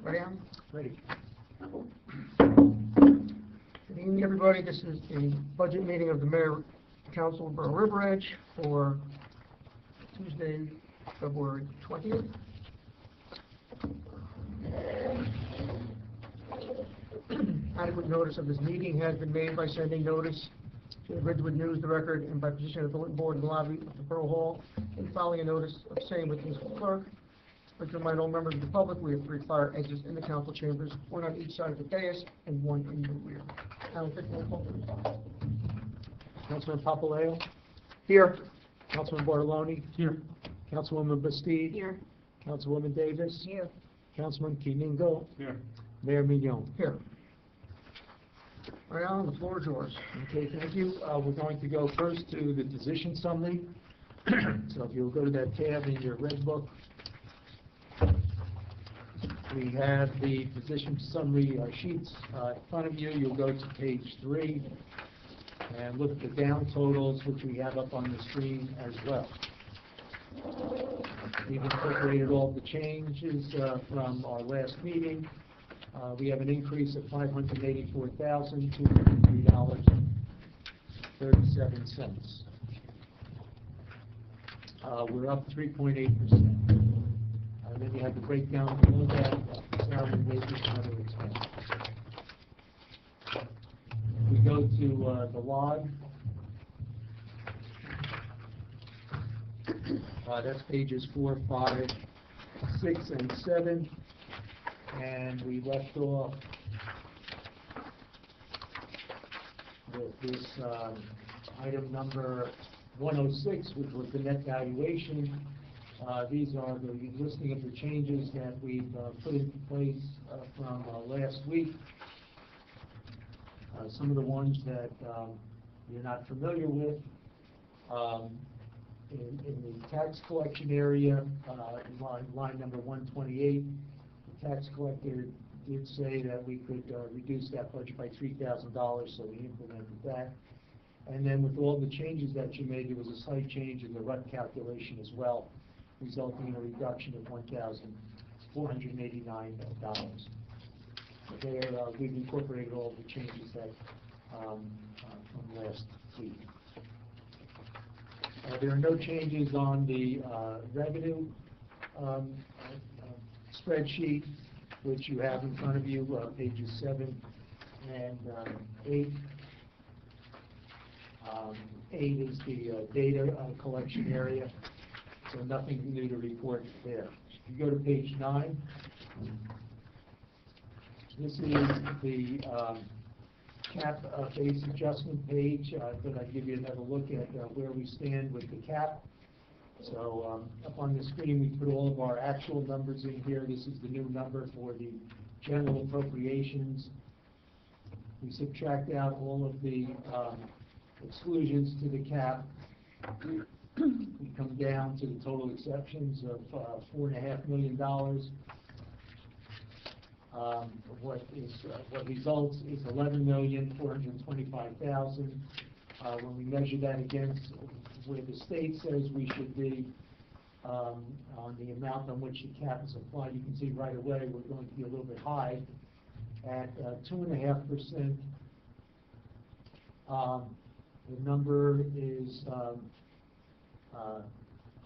Ready on? Ready. Good evening, everybody. This is the budget meeting of the Mayor Council of Borough River Edge for Tuesday, February 20th. Adequate notice of this meeting has been made by sending notice to the Ridgewood News, the Record, and by position of the bulletin board in the lobby of the Borough Hall, and filing a notice of same with the clerk. To remind all members of the public, we have 3 fire exits in the council chambers, 1 on each side of the dais and 1 in the rear. I'll take roll call, please. Councilman Papaleo? Here. Councilman Bartoloni? Here. Councilwoman Bastide? Here. Councilwoman Davis? Here. Councilman Kiningo? Here. Mayor Mignon? Here. Right on, the floor is yours. Okay, thank you. We're going to go first to the position summary. So if you'll go to that tab in your red book, we have the position summary sheets in front of you. You'll go to page 3 and look at the down totals, which we have up on the screen as well. We've incorporated all the changes from our last meeting. We have an increase of $584,203.37. We're up 3.8%. Then you have the breakdown below that, salary, wages, and other expenses. We go to the log. That's pages 4, 5, 6, and 7. And we left off with this item number 106, which was the net valuation. These are the listing of the changes that we've put into place from last week. Some of the ones that you're not familiar with. In the tax collection area, line number 128, the tax collector did say that we could reduce that budget by $3,000, so we implemented that. And then with all the changes that you made, there was a slight change in the RUT calculation as well, resulting in a reduction of $1,489. There, we've incorporated all the changes that from last week. There are no changes on the revenue spreadsheet, which you have in front of you, pages 7 and 8. 8 is the data collection area, so nothing new to report there. If you go to page 9, this is the cap base adjustment page. I thought I'd give you another look at where we stand with the cap. So up on the screen, we put all of our actual numbers in here. This is the new number for the general appropriations. We subtract out all of the exclusions to the cap. We come down to the total exceptions of $4.5 million. What results is $11,425,000. When we measure that against where the state says we should be on the amount on which the cap is applied, you can see right away we're going to be a little bit high at 2.5%. The number is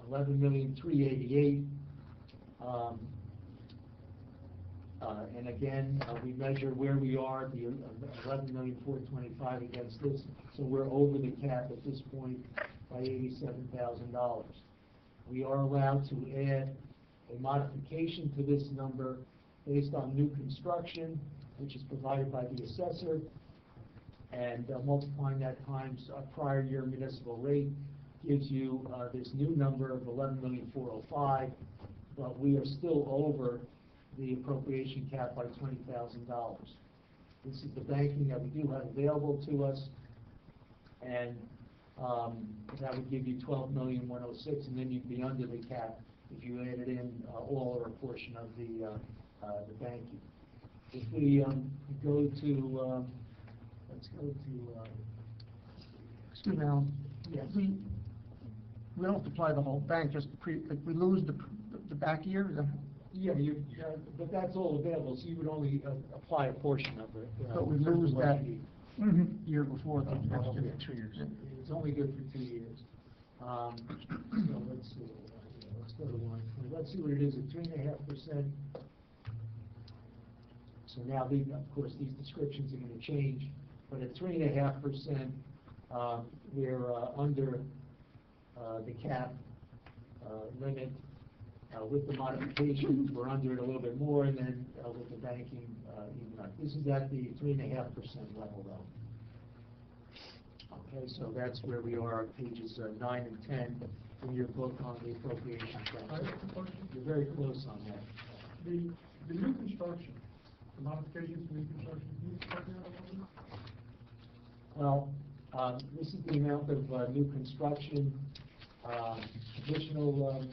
$11,388,000. And again, we measure where we are, the $11,425,000 against this, so we're over the cap at this point by $87,000. We are allowed to add a modification to this number based on new construction, which is provided by the assessor, and multiplying that times a prior year municipal rate gives you this new number of $11,405,000, but we are still over the appropriation cap by $20,000. This is the banking that we do have available to us, and that would give you $12,106,000, and then you'd be under the cap if you added in all or a portion of the banking. If we go to, let's go to. Excuse me, Alan. Yes. We don't have to apply the whole bank, just if we lose the back year, is that? Yeah, But that's all available, so you would only apply a portion of it. but we lose that year before, the next 2 years. It's only good for 2 years. So let's see, let's go to one, let's see what it is at 3.5%. So now, of course, these descriptions are gonna change, but at 3.5%, we're under the cap limit. With the modifications, we're under it a little bit more, and then with the banking, even up. This is at the 3.5% level, though. Okay, so that's where we are on pages 9 and 10 in your book on the appropriations. You're very close on that. The new construction, the modifications to new construction, can you explain that a little bit? Well, this is the amount of new construction, additional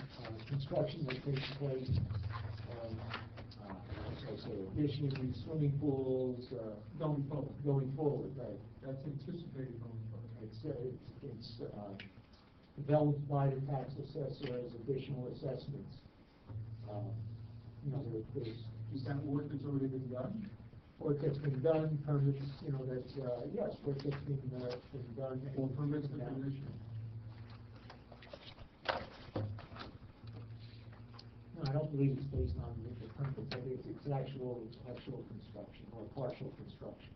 construction that takes place, additionally swimming pools, going forward, right? That's anticipated going forward. It's developed by the tax assessor as additional assessments. Is that work that's already been done? Work that's been done, permits, that's, yes, work that's been done. Or permits that have been issued? No, I don't believe it's based on the permits, I think it's actual construction or partial construction.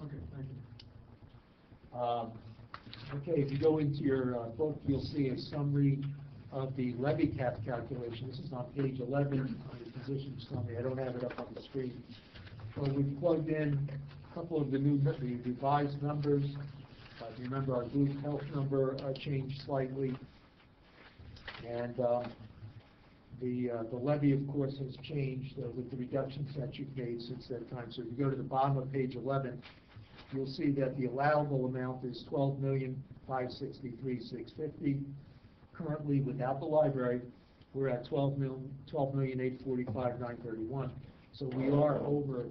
Okay, thank you. Okay, if you go into your book, you'll see a summary of the levy cap calculation. This is on page 11 on the position summary. I don't have it up on the screen. But we plugged in a couple of the revised numbers. If you remember, our group health number changed slightly. And the levy, of course, has changed with the reductions that you've made since that time. So if you go to the bottom of page 11, you'll see that the allowable amount is $12,563,650. Currently, without the library, we're at $12,845,931. So we are over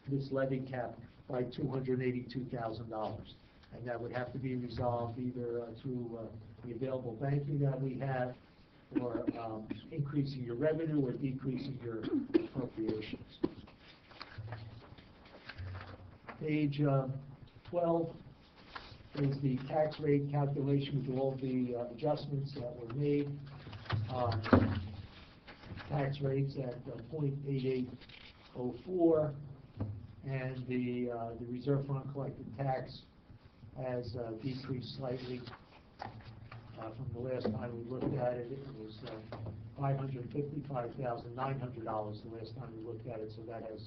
this levy cap by $282,000. And that would have to be resolved either through the available banking that we have, or increasing your revenue or decreasing your appropriations. Page 12 is the tax rate calculation with all the adjustments that were made. Tax rates at 0.8804, and the reserve for uncollected tax has decreased slightly from the last time we looked at it. It was $555,900 the last time we looked at it, so that has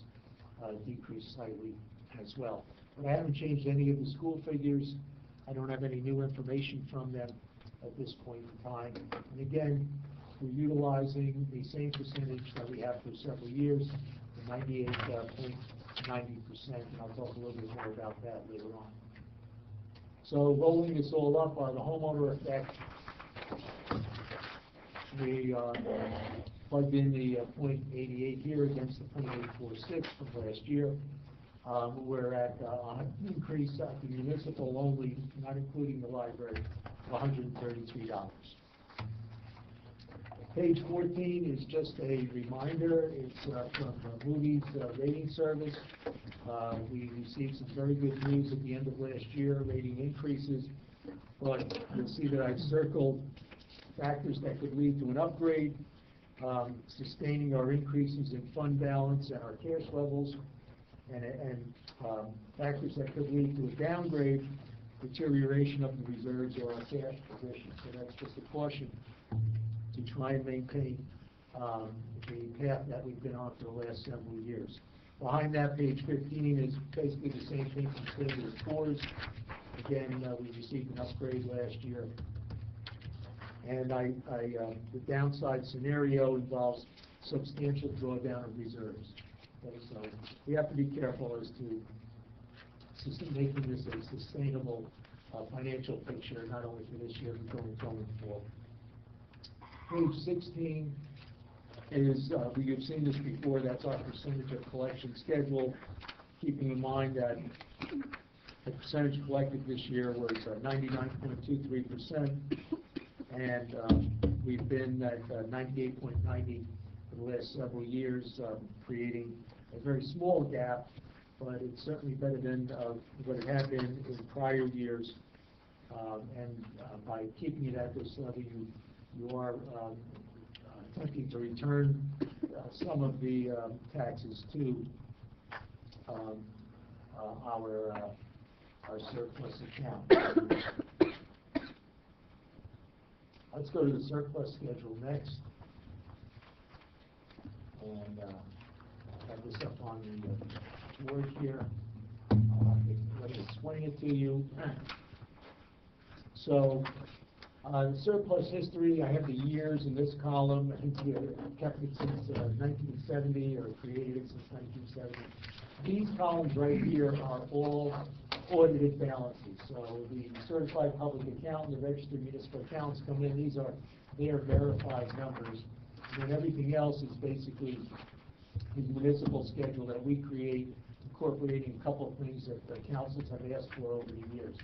decreased slightly as well. But I haven't changed any of the school figures. I don't have any new information from them at this point in time. And again, we're utilizing the same percentage that we have for several years, the 98.90%, and I'll talk a little bit more about that later on. So rolling this all up, the homeowner effect, we plugged in the 0.88 here against the 0.846 from last year. We're at an increase at the municipal only, not including the library, of $133. Page 14 is just a reminder. It's from Moody's rating service. We received some very good news at the end of last year, rating increases. But you'll see that I've circled factors that could lead to an upgrade, sustaining our increases in fund balance and our cash levels, and factors that could lead to a downgrade, deterioration of the reserves or our cash position. So that's just a caution to try and maintain the path that we've been on for the last several years. Behind that, page 15 is basically the same thing from Standard & Poor's. Again, we received an upgrade last year. And the downside scenario involves substantial drawdown of reserves. Okay, so we have to be careful as to making this a sustainable financial picture, not only for this year, but going forward. Page 16 is, you've seen this before, that's our percentage of collection schedule, keeping in mind that the percentage collected this year was 99.23%, And we've been at 98.90 for the last several years, creating a very small gap, but it's certainly better than what it had been in prior years. And by keeping it at this level, you are attempting to return some of the taxes to our surplus account. Let's go to the surplus schedule next. And I have this up on the board here. Let me explain it to you. So, the surplus history, I have the years in this column. I think we kept it since 1970 or created it since 1970. These columns right here are all audited balances. So the certified public accountant, the registered municipal accounts come in. These are their verified numbers. And then everything else is basically the municipal schedule that we create, incorporating a couple of things that the councils have asked for over the years.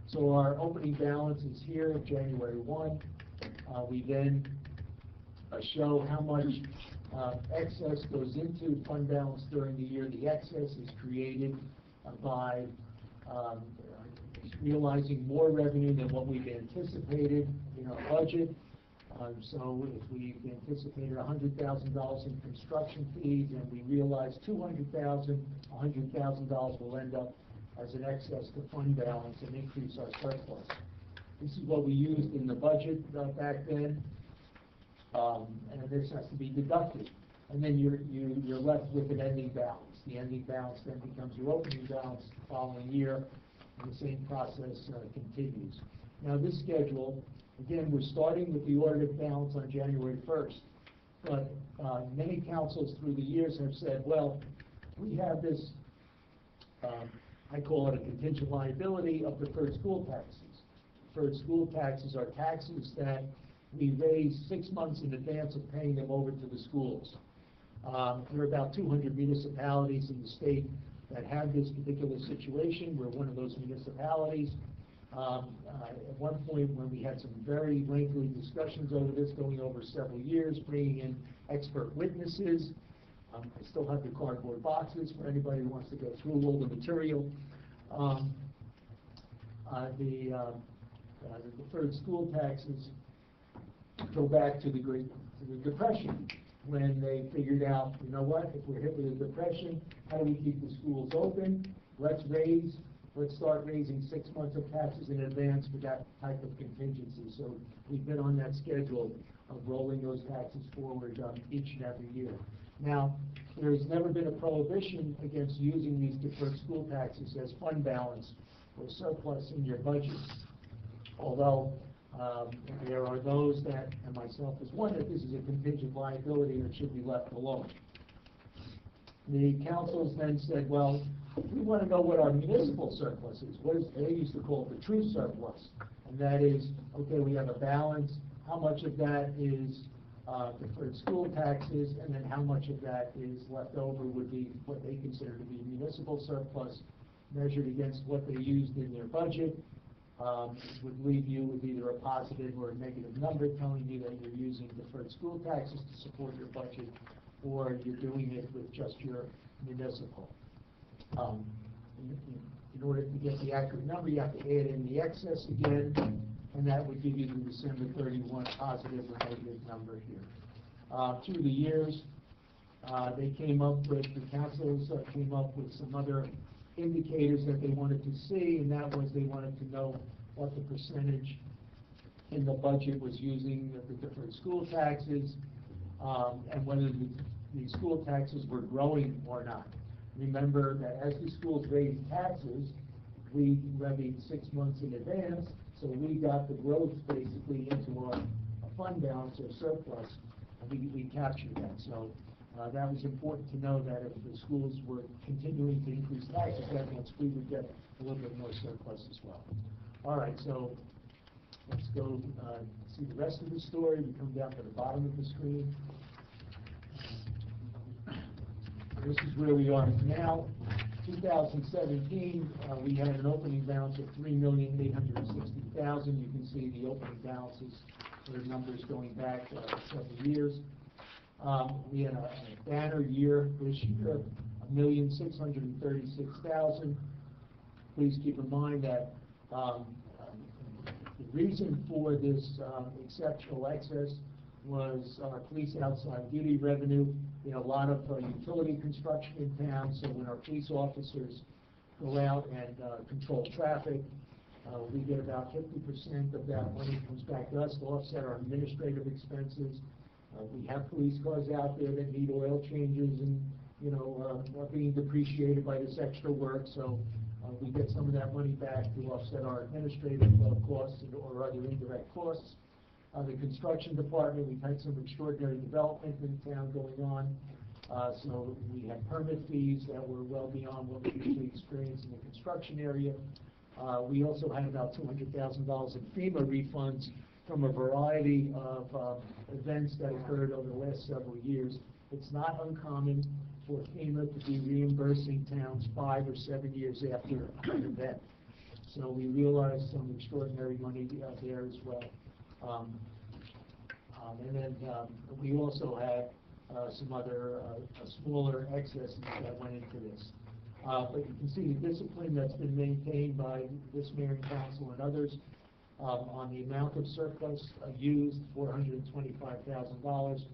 So our opening balance is here, January 1. We then show how much excess goes into fund balance during the year. The excess is created by realizing more revenue than what we've anticipated in our budget. So if we've anticipated $100,000 in construction fees and we realize $200,000, $100,000 will end up as an excess to fund balance and increase our surplus. This is what we used in the budget back then, and this has to be deducted. And then you're left with an ending balance. The ending balance then becomes your opening balance the following year, and the same process continues. Now this schedule, again, we're starting with the audited balance on January 1st, but many councils through the years have said, well, we have this, I call it a contingent liability of deferred school taxes. Deferred school taxes are taxes that we raise 6 months in advance of paying them over to the schools. There are about 200 municipalities in the state that have this particular situation. We're one of those municipalities. At one point when we had some very lengthy discussions over this, going over several years, bringing in expert witnesses. I still have the cardboard boxes for anybody who wants to go through all the material. The deferred school taxes go back to the Great Depression, when they figured out, you know what, if we're hit with a depression, how do we keep the schools open? Let's start raising 6 months of taxes in advance for that type of contingency. So we've been on that schedule of rolling those taxes forward each and every year. Now, there's never been a prohibition against using these deferred school taxes as fund balance or surplus in your budget. Although there are those that, and myself as one, that this is a contingent liability and it should be left alone. The councils then said, well, we want to know what our municipal surplus is. They used to call it the true surplus. And that is, okay, we have a balance. How much of that is deferred school taxes, and then how much of that is left over would be what they consider to be municipal surplus, measured against what they used in their budget. Would leave you with either a positive or a negative number telling you that you're using deferred school taxes to support your budget, or you're doing it with just your municipal. In order to get the accurate number, you have to add in the excess again, and that would give you the December 31 positive or negative number here. Through the years, the councils came up with some other indicators that they wanted to see, and that was they wanted to know what the percentage in the budget was using the deferred school taxes, and whether the school taxes were growing or not. Remember that as the schools raised taxes, we levied 6 months in advance, so we got the growth basically into our fund balance or surplus, and we captured that. So that was important to know that if the schools were continuing to increase taxes, that means we would get a little bit more surplus as well. All right, so let's go see the rest of the story. We come down to the bottom of the screen. This is where we are now. 2017, we had an opening balance of $3,860,000. You can see the opening balances There are numbers going back several years. We had a banner year this year, $1,636,000. Please keep in mind that the reason for this exceptional excess was our police outside duty revenue. We had a lot of utility construction in town, so when our police officers go out and control traffic, we get about 50% of that money comes back to us to offset our administrative expenses. We have police cars out there that need oil changes and, are being depreciated by this extra work, so we get some of that money back to offset our administrative costs or other indirect costs. The construction department, we've had some extraordinary development in town going on, so we had permit fees that were well beyond what we usually experience in the construction area. We also had about $200,000 in FEMA refunds from a variety of events that occurred over the last several years. It's not uncommon for FEMA to be reimbursing towns 5 or 7 years after an event. So we realized some extraordinary money there as well. And then we also had some other smaller excesses that went into this. But you can see the discipline that's been maintained by this mayor and council and others on the amount of surplus used, $425,000.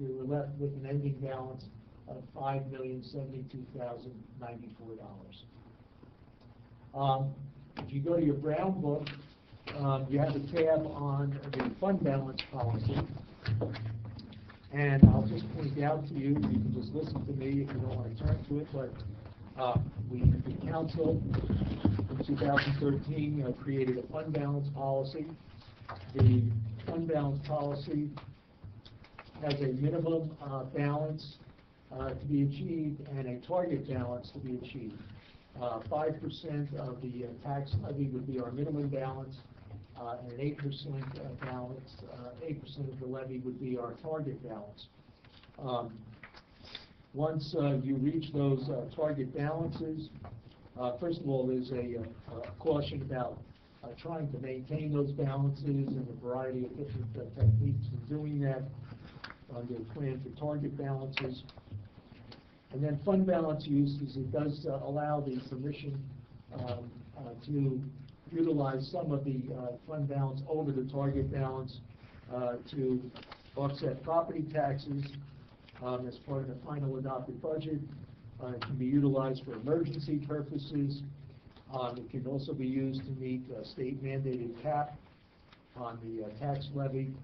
We were left with an ending balance of $5,072,094. If you go to your Brown book, you have a tab on the fund balance policy. And I'll just point out to you, you can just listen to me if you don't want to turn to it, but the council in 2013 created a fund balance policy. The fund balance policy has a minimum balance to be achieved and a target balance to be achieved. 5% of the tax levy would be our minimum balance, and an 8% balance, 8% of the levy would be our target balance. Once you reach those target balances, first of all, there's a caution about trying to maintain those balances and a variety of different techniques in doing that under the plan for target balances. And then fund balance uses, it does allow the permission to utilize some of the fund balance over the target balance to offset property taxes as part of the final adopted budget. It can be utilized for emergency purposes. It can also be used to meet state mandated cap on the tax levy,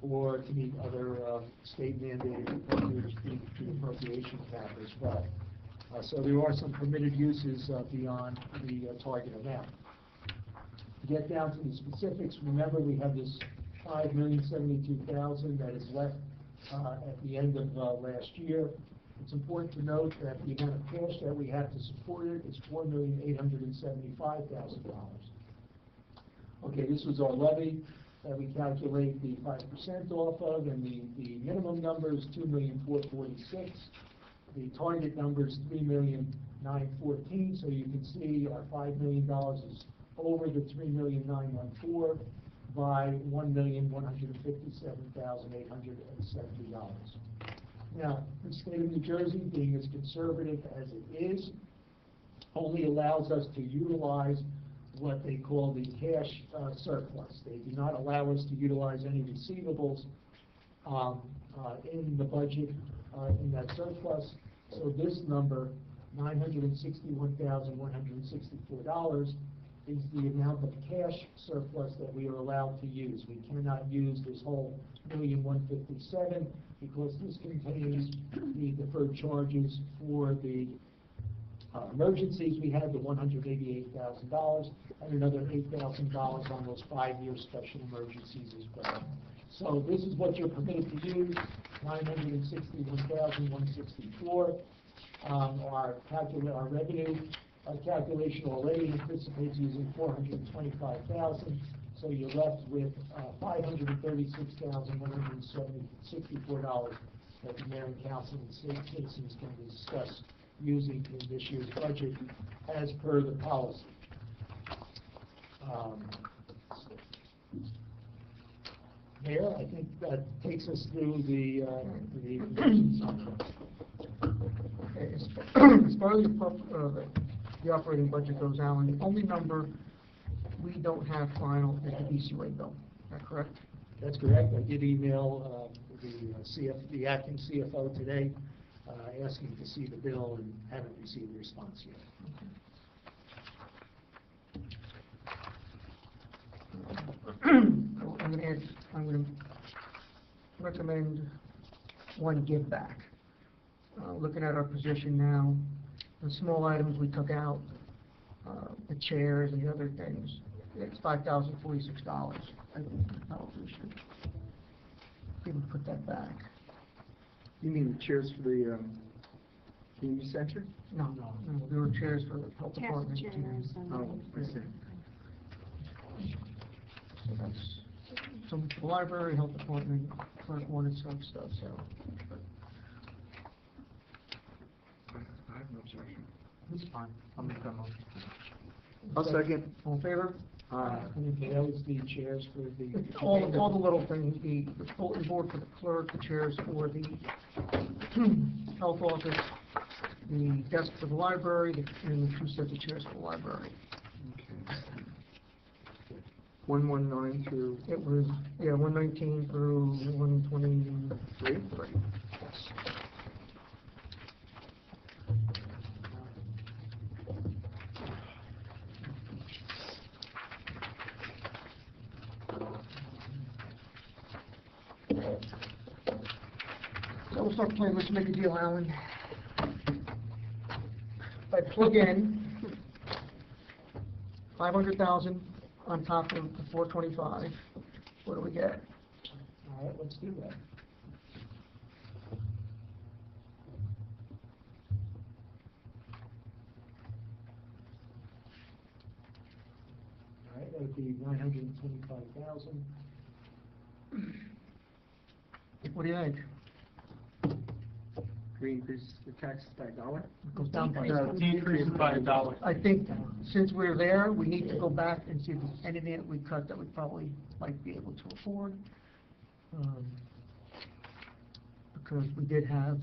or to meet other state mandated appropriation cap as well. So there are some permitted uses beyond the target amount. To get down to the specifics, remember we have this $5,072,000 that is left at the end of last year. It's important to note that the amount of cash that we have to support it is $4,875,000. Okay, this was our levy that we calculate the 5% off of, and the minimum number is $2,446,000. The target number is $3,914,000. So you can see our $5 million is over the $3,914,000 by $1,157,870. Now, the state of New Jersey, being as conservative as it is, only allows us to utilize what they call the cash surplus. They do not allow us to utilize any receivables in the budget in that surplus. So this number, $961,164, is the amount of cash surplus that we are allowed to use. We cannot use this whole $1,157,000 because this contains the deferred charges for the emergencies. We had the $188,000 and another $8,000 on those 5-year special emergencies as well. So this is what you're permitted to use, $961,164. Our revenue calculation already anticipates using $425,000, so you're left with $536,164 that the mayor and council and citizens can discuss using in this year's budget as per the policy. Mayor, I think that takes us through the. Okay, as far as the operating budget goes, Alan, the only number we don't have final is the BCWA bill. Is that correct? That's correct. I did email the acting CFO today, asking to see the bill and haven't received a response yet. I'm gonna recommend one give back. Looking at our position now, the small items we took out, the chairs and the other things, it's $5,046. I think probably should be able to put that back. You mean the chairs for the community center? No, there were chairs for the health department. chairs and- Oh, I see. So that's, so much for the library, health department, clerk wanted some stuff, so. I have no objection. It's fine, I'll make that motion. I'll second. All in favor? Okay, that was the chairs for the. All the little things, the bulletin board for the clerk, the chairs for the health office, the desk for the library, and the 2 sets of chairs for the library. Okay. 119 through It was, 119 through 123. 3? Yes. So we'll start playing, let's make a deal, Alan. If I plug in 500,000 on top of the 425, what do we get? All right, let's do that. All right, that would be 925,000. What do you think? We increase the taxes by $1? It goes down by. Decrease by $1. I think since we're there, we need to go back and see if there's anything that we cut that we probably might be able to afford. Because we did have.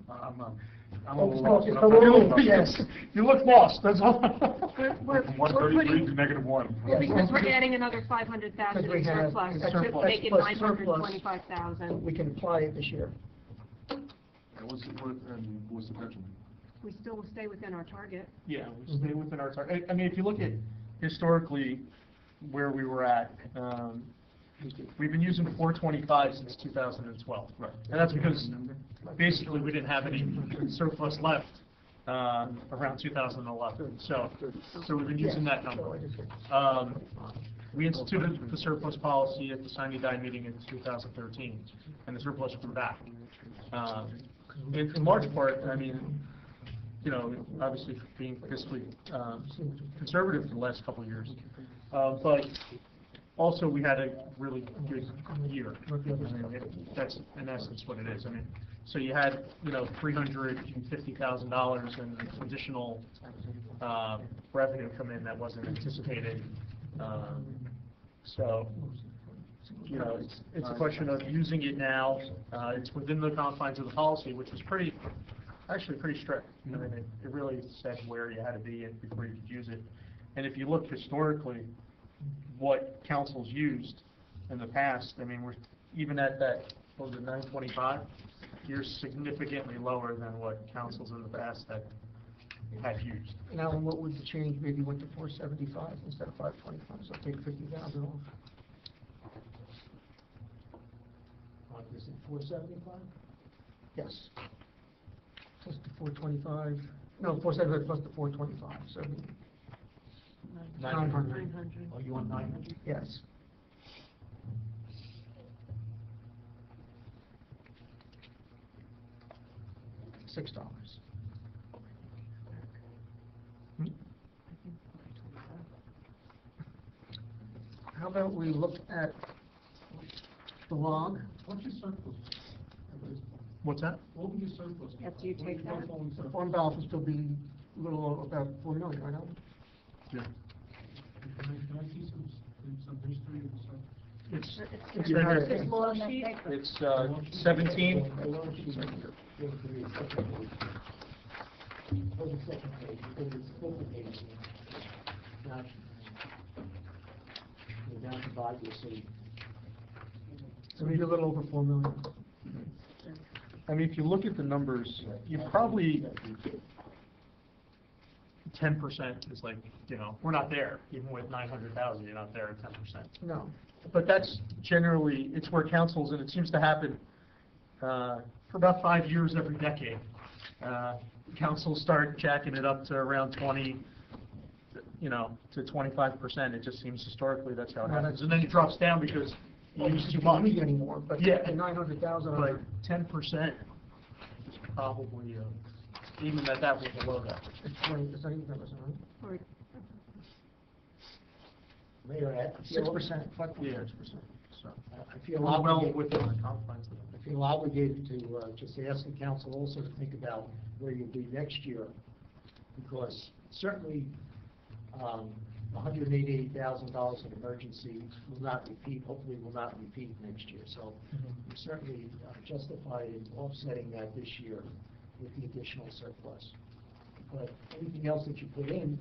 I'm Oh, lost. it's a little- yes. You look lost, that's all. We're From 133 to putting, -1. Yeah, because we're adding another 500,000 Because we in have- surplus, that's to surplus make it plus surplus. 925,000. We can apply it this year. What's the pension? We still will stay within our target. Yeah, we stay within our target. I mean, if you look at historically where we were at, we've been using 425 since 2012. Right. And that's because basically we didn't have any surplus left around 2011. So we've been using that number. We instituted the surplus policy at the Sine Die meeting in 2013, and the surplus grew back. In large part, I mean, you know, obviously being fiscally conservative for the last couple of years, but also we had a really good year. I mean, that's in essence what it is. I mean, so you had, you know, $350,000 in additional revenue come in that wasn't anticipated. So, you know, it's a question of using it now. It's within the confines of the policy, which is actually pretty strict. I mean, it really said where you had to be before you could use it. And if you look historically, what councils used in the past, I mean, we're even at that, what was it, 925? You're significantly lower than what councils in the past had used. Now, what would the change, maybe went to 475 instead of 525, so take 50,000 off. Like this at 475? Yes. Plus the 425, no, 475 plus the 425, so 900. 900. Oh, you want 900? Yes. $6. How about we look at the log? What's your surplus? What's that? What would your surplus be? After you take that. The fund balance will still be a little about 4 million, right now? Yeah. Can I see some history of the surplus? It's, It's You have this it. long sheet. it's 17. The loan sheet, go to the second page. Go to the second page, because it's split the page. Now, go down to bottom, you'll see. So we do a little over 4 million. I mean, if you look at the numbers, you probably, 10% is like, you know, we're not there. Even with 900,000, you're not there at 10%. No. But that's generally, it's where councils, and it seems to happen for about 5 years every decade. Councils start jacking it up to around 20, you know, to 25%. It just seems historically that's how it No, happens. that's- And then it drops down because you use too much. Can't anymore, but Yeah. the 900,000 But under, 10% is probably, even that was below that. it's 20, it's not even 10%, right? Or- Mayor, I feel- 6%, 5.6%. So, I feel we're well obligated, within the confines of it. I feel obligated to, just ask the council also to think about where you'll be next year, because certainly, $188,000 in emergency will not repeat, hopefully will not repeat next year, so you're certainly justified in offsetting that this year with the additional surplus. But anything else that you put in,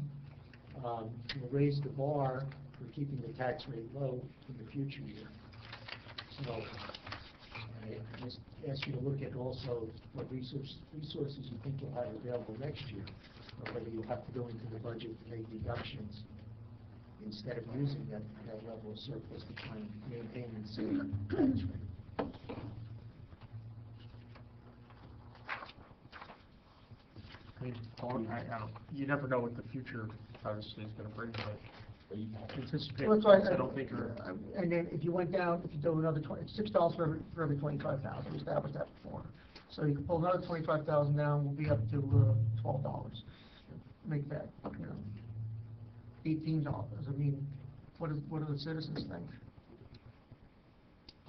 will raise the bar for keeping the tax rate low in the future year. So, I just ask you to look at also what resources you think you'll have available next year, or whether you'll have to go into the budget to make reductions instead of using that level of surplus to try and maintain and save the tax rate. I mean, I don't, you never know what the future obviously is gonna bring, but anticipate, Well, that's why I don't think you're. And then if you went down, if you do another it's $6 for every 25,000, we established that before. So you can pull another 25,000 down, we'll be up to $12. Make that, you know, $18. I mean, what do the citizens think?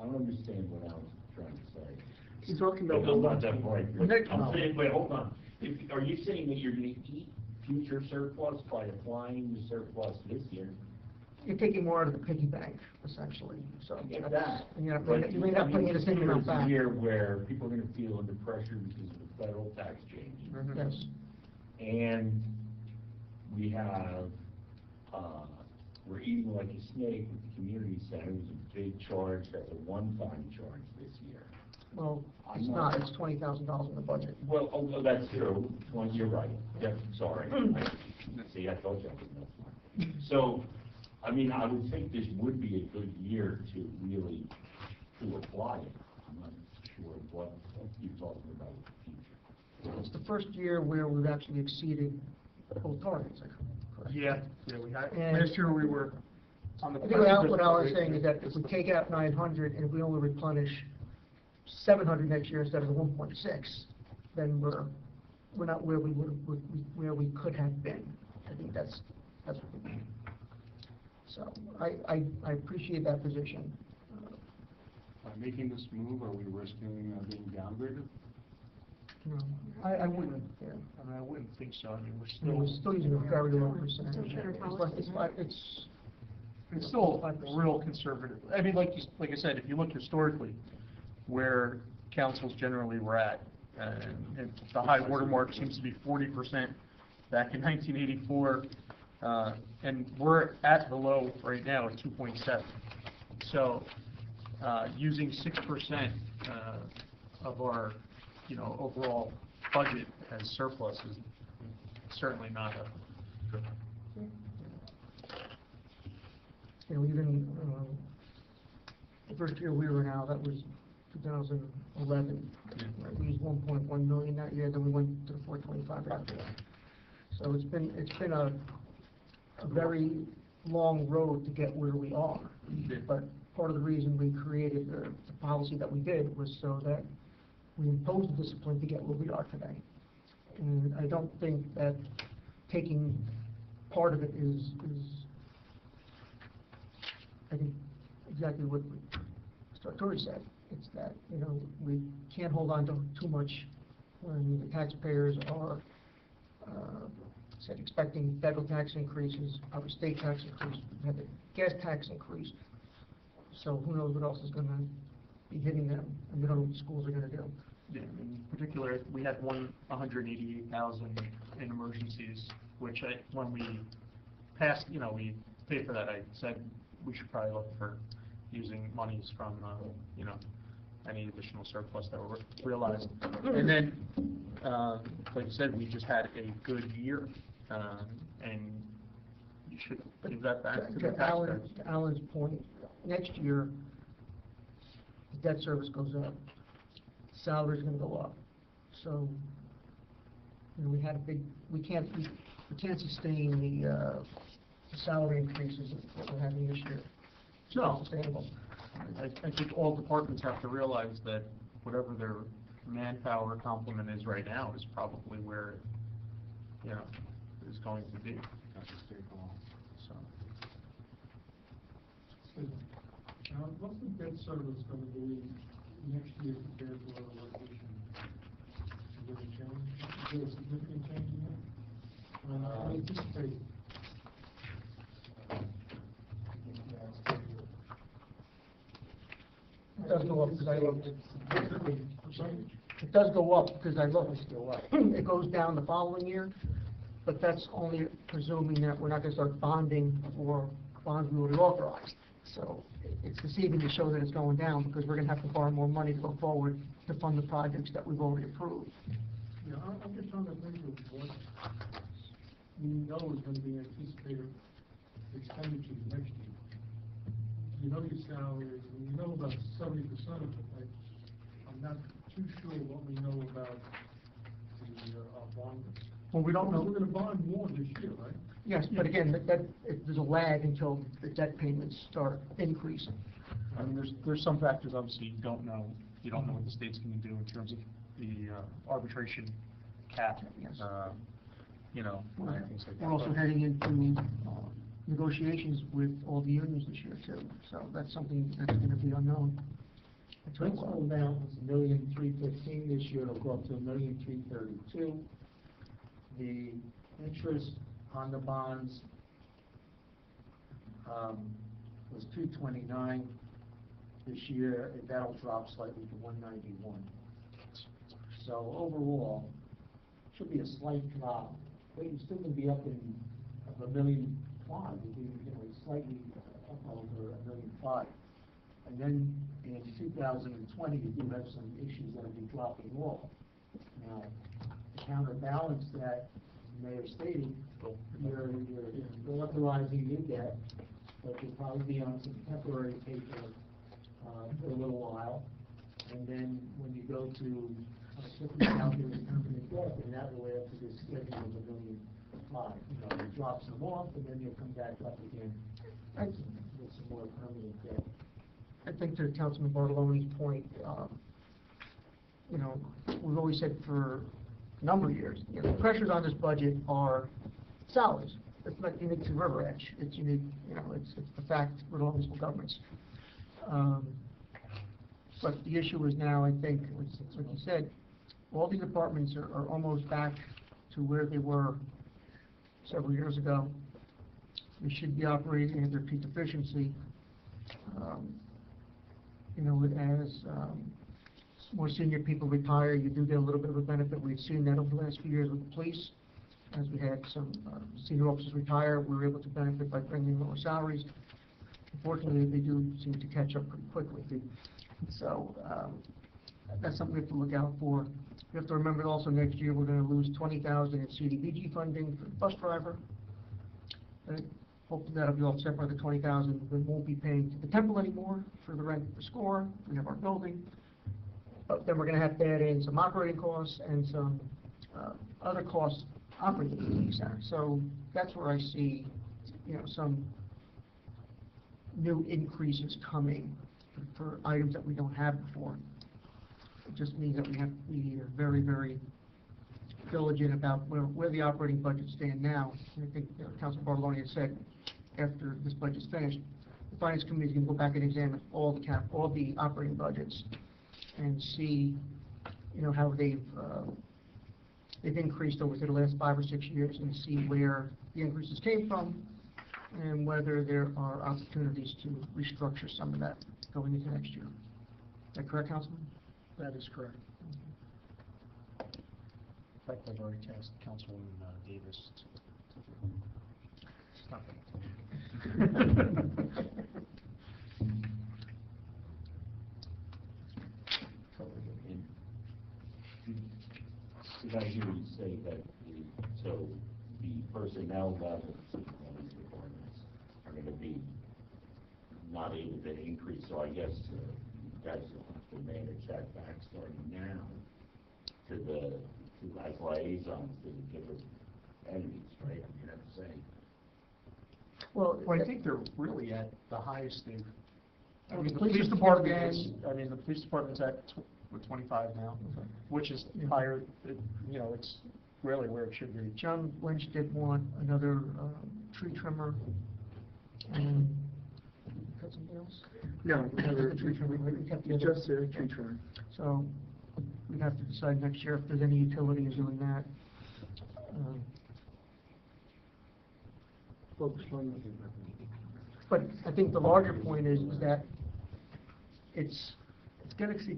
I don't understand what I was trying to say. He's talking No, about. I'm not that bright. Well, Nick- I'm saying, wait, hold on. Are you saying that you're gonna eat future surplus by applying the surplus this year? You're taking more out of the piggy bank, essentially, so. I get that. And you're not But putting, you may not putting in the same amount It's back. a year where people are gonna feel under pressure because of the federal tax change. Yes. And we have, we're eating like a snake with the community center. It was a big charge, that's a one-time charge this year. Well, it's not, it's $20,000 in the budget. Well, oh, that's true. Well, you're right. Yeah, sorry. See, I told you I was no smart. So, I mean, I would think this would be a good year to really, to apply it. I'm not sure what you're talking about with the future. It's the first year where we've actually exceeded both targets, correct? Yeah, we had, And- last year we were on the. I think what I was saying is that if we take out 900 and if we only replenish 700 next year instead of the 1.6, then we're not where where we could have been. I think that's what we mean. So I appreciate that position. By making this move, are we risking being downgraded? You know, I wouldn't, yeah. I mean, I wouldn't think so. I mean, I mean, we're still using a very low percentage. Still better It's it's still real conservative. I mean, like I said, if you look historically where councils generally were at, and the high watermark seems to be 40% back in 1984, and we're at the low right now at 2.7. So, using 6% of our, you know, overall budget as surplus is certainly not a. you know, even, the first year we were in now, that was 2011. Right, we used 1.1 million that year, then we went to the 425 after that. So it's been a very long road to get where we are. But part of the reason we created the policy that we did was so that we imposed the discipline to get where we are today. And I don't think that taking part of it is I think exactly what Sartori said. It's that, you know, we can't hold on to too much when the taxpayers are, said, expecting federal tax increases, our state tax increase, we had the gas tax increase. So who knows what else is gonna be hitting them, and we don't know what the schools are gonna do. Yeah, in particular, we had 188,000 in emergencies, which when we passed, we paid for that, I said we should probably look for using monies from, any additional surplus that were realized. And then, like I said, we just had a good year, and you should give that back to the taxpayers. To Alan's point, next year, the debt service goes up, salary's gonna go up. So, we had we can't sustain the salary increases that we're having this year. It's not No. sustainable. I think all departments have to realize that whatever their manpower complement is right now is probably where, is going to be, That's a state law. so. What's the debt service gonna be next year compared to what it was this year? Is there a change? Is there a significant change in that? I anticipate. It does go up because I looked. Percentage? It does go up because I looked. It goes down the following year, but that's only presuming that we're not gonna start bonding for bonds we already authorized. So it's deceiving to show that it's going down because we're gonna have to borrow more money to go forward to fund the projects that we've already approved. Yeah, I'm just trying to think of what we know is gonna be anticipated expenditures next year. You know your salaries, and you know about 70% of it. I'm not too sure what we know about the, bond. Well, we don't know. We're gonna bond more this year, right? Yes, but again, there's a lag until the debt payments start increasing. I mean, there's some factors, obviously, you don't know what the state's gonna do in terms of the arbitration cap, Yes. and things like that. We're also But- heading into negotiations with all the unions this year too, so that's something that's gonna be unknown. Principal amount was $1,315,000 this year, it'll go up to $1,332,000. The interest on the bonds, was $229,000 this year, and that'll drop slightly to $191,000. So overall, should be a slight drop, but you're still gonna be up in, of $1.5 million, you'll be, slightly up over $1.5 million. And then in 2020, you do have some issues that'll be dropping off. Now, to counterbalance that, Mayor stated, you're authorizing new debt, but you'll probably be on some temporary paper, for a little while. And then when you go to, put out your permanent debt, and that will add to this schedule of $1.5 million. It drops them off, and then you'll come back up again with some more permanent debt. I think to Councilman Bartolone's point, we've always said for a number of years, the pressures on this budget are salaries. It's not unique to River Edge. It's unique, it's the fact with all municipal governments. But the issue is now, I think, like you said, all the departments are almost back to where they were several years ago. We should be operating at their peak efficiency. As more senior people retire, you do get a little bit of a benefit. We've seen that over the last few years with the police. As we had some senior officers retire, we were able to benefit by bringing lower salaries. Unfortunately, they do seem to catch up pretty quickly. So that's something we have to look out for. We have to remember that also next year we're going to lose $20,000 in CDBG funding for the bus driver. Hopefully that'll be offset by the $20,000. We won't be paying to the temple anymore for the rent for SCORE. We have our building. But then we're going to have to add in some operating costs and some other costs operating the community center. So that's where I see, some new increases coming for items that we don't have before. It just means that we have to be very, very diligent about where the operating budgets stand now. And I think Councilman Bartolone has said after this budget's finished, the Finance Committee is going to go back and examine all the operating budgets and see, how they've increased over the last 5 or 6 years and see where the increases came from and whether there are opportunities to restructure some of that going into next year. Is that correct, Councilman? That is correct. In fact, I've already tasked Councilwoman Davis to stop it. Did I hear you say that so the personnel levels in these departments are going to be not able to increase, so I guess you guys will have to manage that back starting now as liaisons to the different entities, right? I mean, that's saying. Well, I think they're really at the highest they've, I mean, the Police police department department- is, I mean, the police department's at, what, 25 now, which is higher, you know, it's really where it should be. John Lynch did want another tree trimmer, and got something else? No, The tree trimmer, we kept the it's other. just a tree trimmer. So we'd have to decide next year if there's any utility in doing that. Focus on But I think the larger point is that it's gonna seem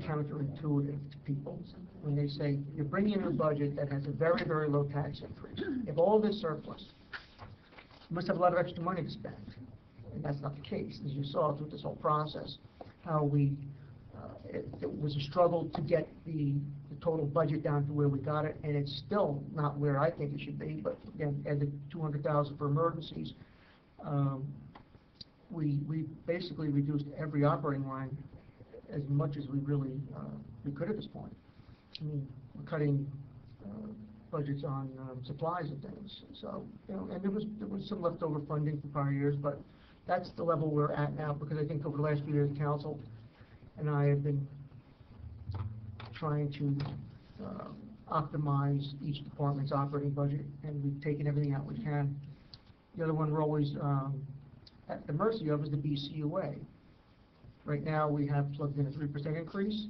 counterintuitive to people when they say, you're bringing in a budget that has a very, very low tax increase. You have all this surplus. You must have a lot of extra money to spend. And that's not the case, as you saw through this whole process, how it was a struggle to get the total budget down to where we got it, and it's still not where I think it should be, but again, add the $200,000 for emergencies. We basically reduced every operating line as much as we really, we could at this point. I mean, we're cutting budgets on supplies and things, so, you know, and there was some leftover funding from prior years, but that's the level we're at now, because I think over the last few years, the council and I have been trying to optimize each department's operating budget, and we've taken everything out we can. The other one we're always at the mercy of is the BCUA. Right now, we have plugged in a 3% increase.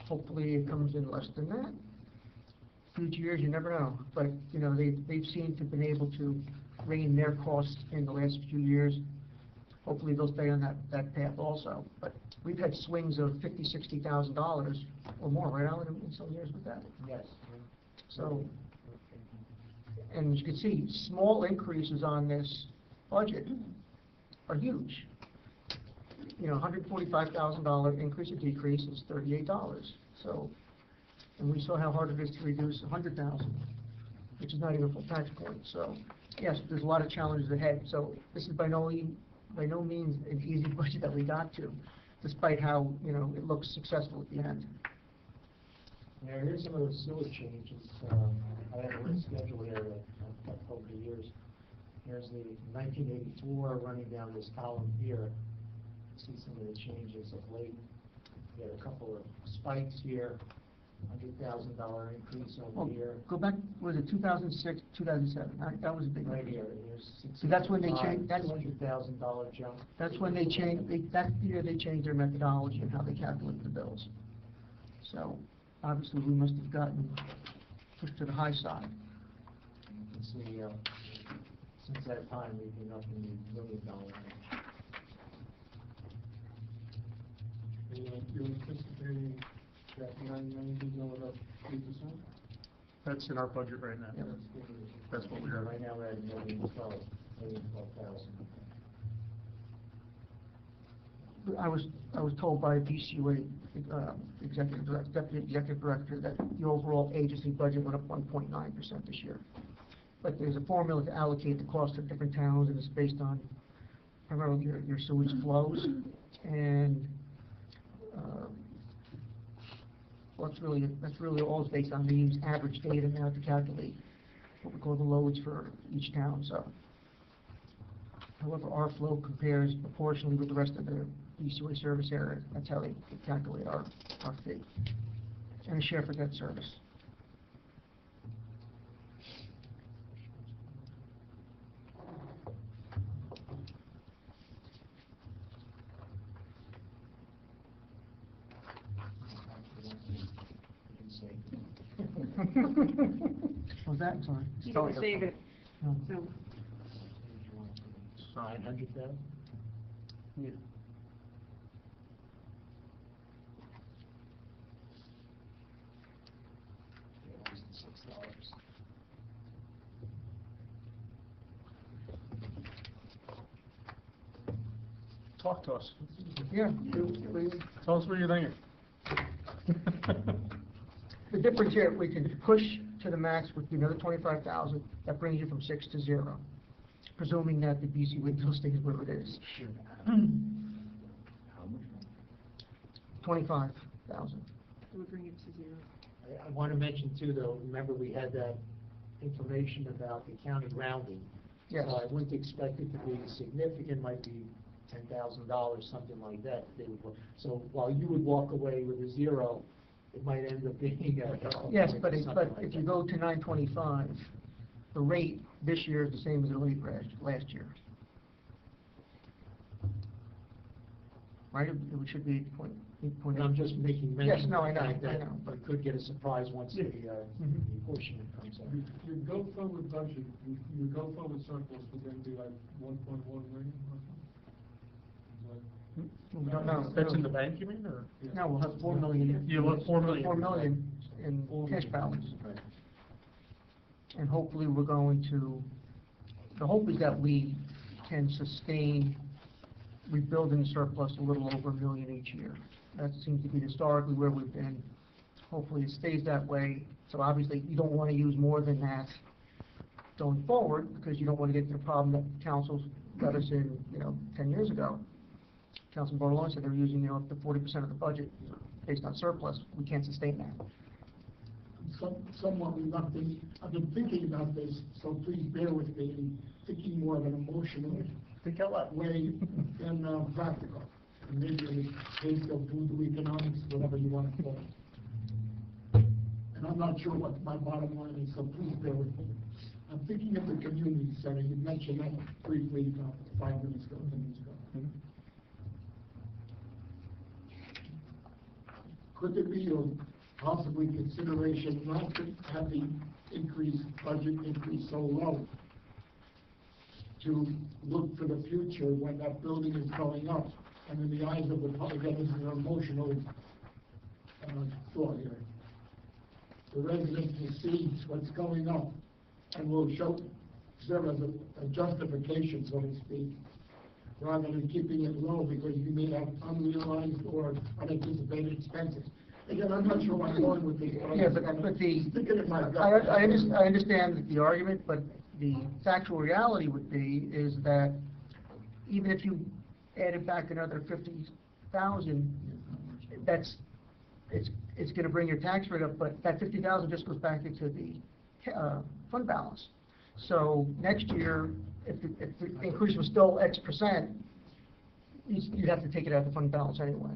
Hopefully, it comes in less than that. Future years, you never know, but, you know, they've seemed to have been able to rein their costs in the last few years. Hopefully, they'll stay on that path also. But we've had swings of $50,000, $60,000 or more, right, Alan, in some years with that? Yes. So, and as you can see, small increases on this budget are huge. You know, $145,000 increase or decrease is $38. So, and we saw how hard it is to reduce 100,000, which is not even a full tax point. So, yes, there's a lot of challenges ahead. So, this is by no means an easy budget that we got to, despite how, you know, it looks successful at the end. Yeah, here's some of the sewer changes. I have a written schedule here that I've over the years. Here's the 1984 running down this column here. See some of the changes of late. We had a couple of spikes here, $100,000 increase over Well, here. go back, was it 2006, 2007? That was a big one. Right here, here's So that's when they changed, that's $200,000 jump. when they changed, that year they changed their methodology and how they calculated the bills. So, obviously, we must have gotten pushed to the high side. You can see, since that time, we've been up in the $1 million range. You're anticipating that 9 million is going up 3%? That's in our budget right now. Yeah. That's what we are. Right now, we're at $1,012,000. I was told by DCUA executive director, deputy executive director, that the overall agency budget went up 1.9% this year. But there's a formula to allocate the cost of different towns, and it's based on primarily your sewage flows, and well, that's really all it's based on. They use average data now to calculate what we call the loads for each town. So, however, our flow compares proportionally with the rest of the DCUA service area. That's how they calculate our fee and a share for debt service. What was that? I'm sorry. You didn't save it, No. so. 900,000? Yeah. $6. Talk to us. Yeah, we- Tell us what you're thinking. the difference here, we can push to the max with another 25,000, that brings you from 6 to 0, presuming that the BC window stays where it is. How much? 25,000. It would bring it to zero. I want to mention too, though, remember we had that information about the county rounding. Yes. So I wouldn't expect it to be significant, might be $10,000, something like that. So while you would walk away with a 0, it might end up being a. Yes, but something like if you that. go to 925, the rate this year is the same as the rate last year. Right, it should be 8.8. And I'm just making mention. Yes, no, I of the know, fact that I know, but- We could get a surprise once the Mhm. apportionment comes up. Your go-forward budget, your go-forward surplus would then be like 1.1 million or something? We don't know. That's in the bank, you mean, or? No, we'll have 4 million. Yeah, we'll have 4 million. 4 million in cash balance. And hopefully we're going to, the hope is that we can sustain rebuilding the surplus a little over $1 million each year. That seems to be historically where we've been. Hopefully it stays that way. So obviously you don't want to use more than that going forward, because you don't want to get into the problem that councils got us in, 10 years ago. Councilman Bartolone said they were using, up to 40% of the budget based on surplus. We can't sustain that. Somewhat reluctant. I've been thinking about this, so please bear with me, and thinking more of an emotional Think out loud. way than practical. And maybe in the case of voodoo economics, whatever you want to call it. And I'm not sure what my bottom line is, so please bear with me. I'm thinking of the community center. You mentioned that briefly 5 minutes ago, 10 minutes ago. Could there be a possibly consideration not to have the budget increase so low, to look for the future when that building is going up, and in the eyes of the public, that is an emotional thought here. The residents will see what's going up, and will serve as a justification, so to speak, rather than keeping it low because you may have unrealized or unanticipated expenses. Again, I'm not sure where I'm going with this. Yeah, but the, Thinking in my gut. I understand the argument, but the factual reality would be is that even if you added back another 50,000, it's gonna bring your tax rate up, but that 50,000 just goes back into the, fund balance. So next year, if the increase was still X percent, you'd have to take it out of the fund balance anyway.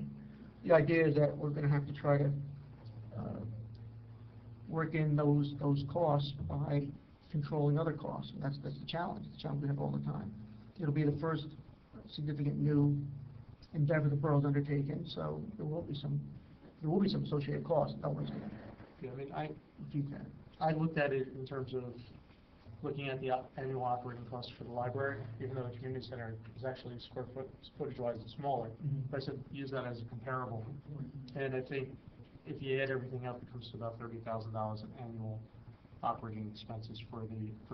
The idea is that we're gonna have to try to, work in those costs by controlling other costs, and that's the challenge we have all the time. It'll be the first significant new endeavor the borough's undertaken, so there will be some associated costs. No one's gonna Yeah, I mean, keep that. I looked at it in terms of looking at the annual operating costs for the library, even though the community center is actually footage-wise smaller. But I said, use that as a comparable. And I think if you add everything up, it comes to about $30,000 in annual operating expenses for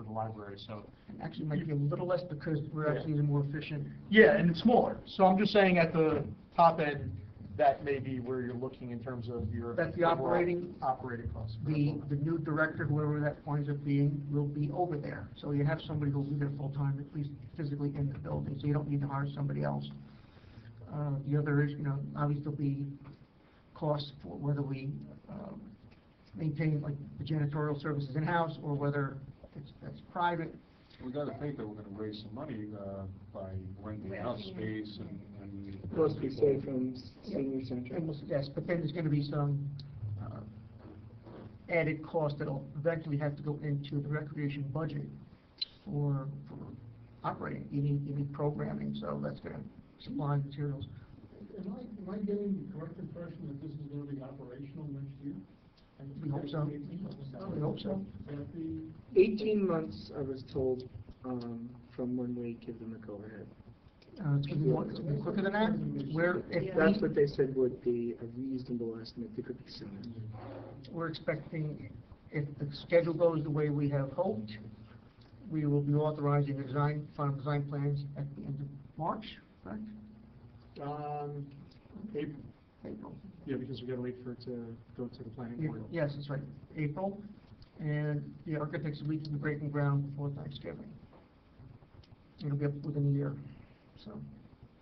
the library, so. Actually, might be a little less because we're actually using more efficient. Yeah, and it's smaller. So I'm just saying at the top end, that may be where you're looking in terms of your. That's the overall operating costs. The new director, whoever that winds up being, will be over there. So you have somebody who'll be there full-time, at least physically in the building, so you don't need to hire somebody else. The other is, obviously there'll be costs for whether we maintain like the janitorial services in-house or whether that's private. We gotta think that we're gonna raise some money, by renting out space and. Plus we say from senior center. Yes, but then there's gonna be some added cost that'll eventually have to go into the recreation budget for operating. You need programming, so that's gonna supply materials. Am I getting the correct impression that this is going to be operational next year? We hope so. We hope so. That the 18 months, I was told, from when we give them the go-ahead? It's gonna be quicker than that. That's what they said would be a reasonable estimate, it could be sooner. We're expecting, if the schedule goes the way we have hoped, we will be authorizing the final design plans at the end of March, correct? April. April. Yeah, because we gotta wait for it to go to the planning board. Yes, that's right, April, and the architects will be breaking ground before Thanksgiving. It'll be up within a year, so.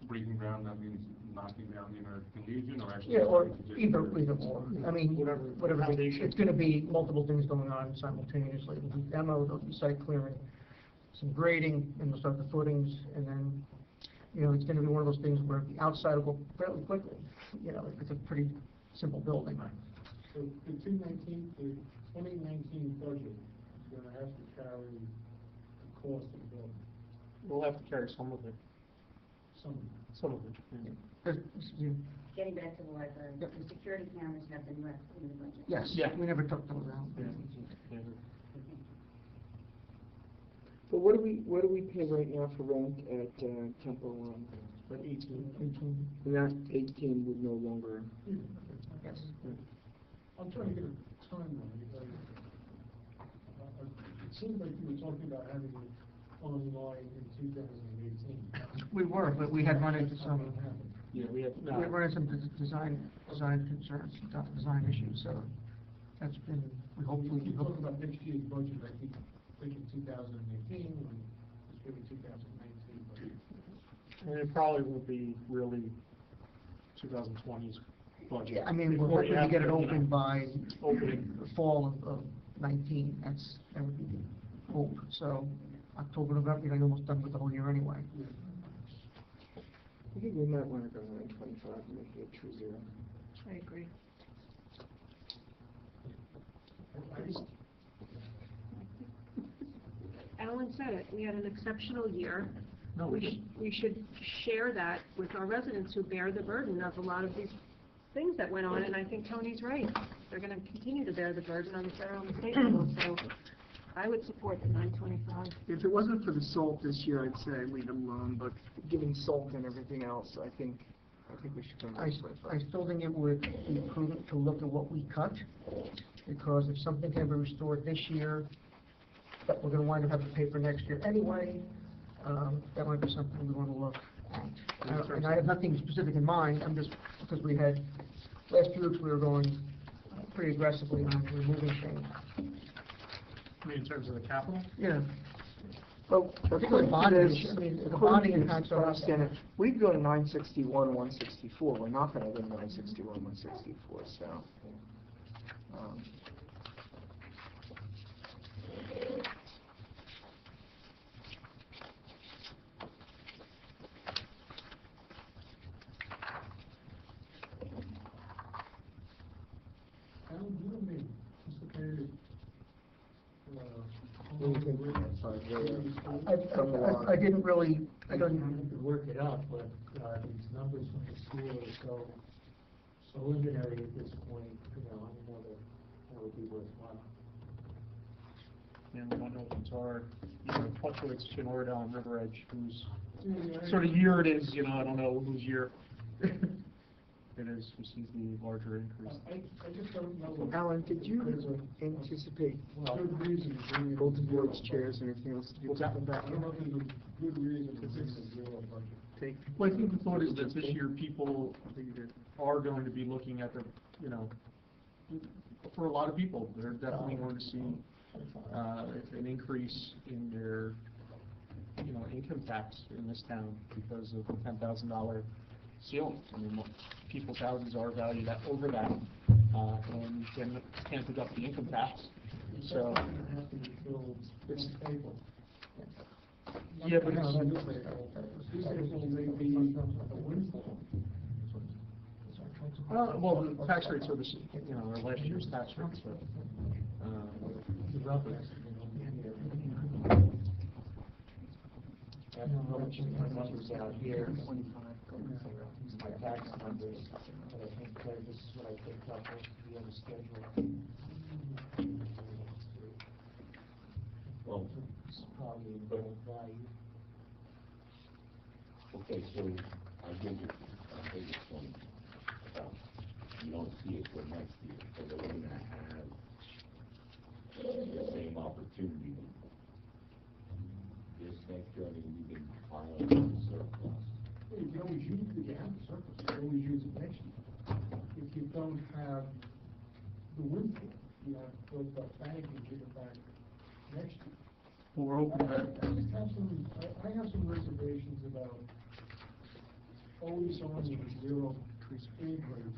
Breaking ground, that means knocking down the American Legion or actually? Yeah, or starting to either or. I mean, whatever, it's gonna be multiple things going on simultaneously. There'll be demo, there'll be site clearing, some grading, and we'll start the footings, and then, it's gonna be one of those things where the outside will go fairly quickly. It's a pretty simple building. So the 2019 budget is gonna have to carry the cost of the building, We'll have to carry some of it, some. some of it. Getting back to the library, Yep. the security cameras have been left in the budget. Yes, Yeah. we never took them around. Yeah. But what do we pay right now for rent at Temple? But 18. And that 18 would no longer. Yes. I'm trying to get a timeline, because it seems like you were talking about having it online in 2018. We were, but we had run into some, Yeah, we have, we had run into some design concerns, design issues, so that's been, we hopefully. You talk about next year's budget, I keep thinking 2018, when it's really 2019 budget. and it probably won't be really 2020's budget. Yeah, I mean, we're Before you hoping to have get it open by Opening. the fall of 19, that would be the hope, so October, November, you're almost done with the whole year anyway. I think we might want to go 925 and make it a true zero. I agree. Alan said it, we had an exceptional year. No, We should share that with our residents who bear the burden of a lot of these things that went on, and I think Tony's right. They're gonna continue to bear the burden on the federal and state level, so I would support the 925. If it wasn't for the salt this year, I'd say leave them alone, but given salt and everything else, I think we should go I 925. still think it would be prudent to look at what we cut, because if something can be restored this year, that we're gonna wind up having to pay for next year anyway, that might be something we wanna look at. And I have nothing specific in mind, I'm just, because we had, last few weeks we were going pretty aggressively on removing things. I mean, in terms of the capital? Yeah. Well, Particularly bonding, I mean, the bonding and contracts, contracts. understand it, we'd go to 961, 164, we're not gonna go to 961, 164, so. Alan, do you have any anticipated, What do you think? I didn't really, I don't, We could work it out, but, these numbers from the school are so preliminary at this point, I don't know that would be worthwhile. And we don't know if it's our, Fluctuates, Chinorda, and River Edge, whose sort of year it is, I don't know whose year it is, who sees the larger increase. I just don't know. Alan, did you anticipate Good reason to bring it. both boards, chairs, and everything else to be What's that? put back I don't know if there's a good reason to bring the zero budget. Take, Well, I think the thought is that this year people are going to be looking at the, for a lot of people, they're definitely going to see an increase in their, income tax in this town because of the $10,000 ceiling. I mean, people's houses are valued at over that, and you can't deduct the income tax. So, It's table. yeah, but it's, These things will may be a windfall. well, the tax rates are the, are last year's tax rates, so. I don't know what my numbers out here, my tax numbers, but I think this is what I picked up with the other schedule. Well, It's probably a better value. Okay, so I think it's point about, you don't see it for next year, so they're gonna have the same opportunity. This next year, I mean, we've been filing the surplus. You can always use, if you have the surplus, you can always use it next year. If you don't have the windfall, you have to go to the bank and give it back next year. Well, we're hoping that, I have some reservations about always on with a zero aid rate,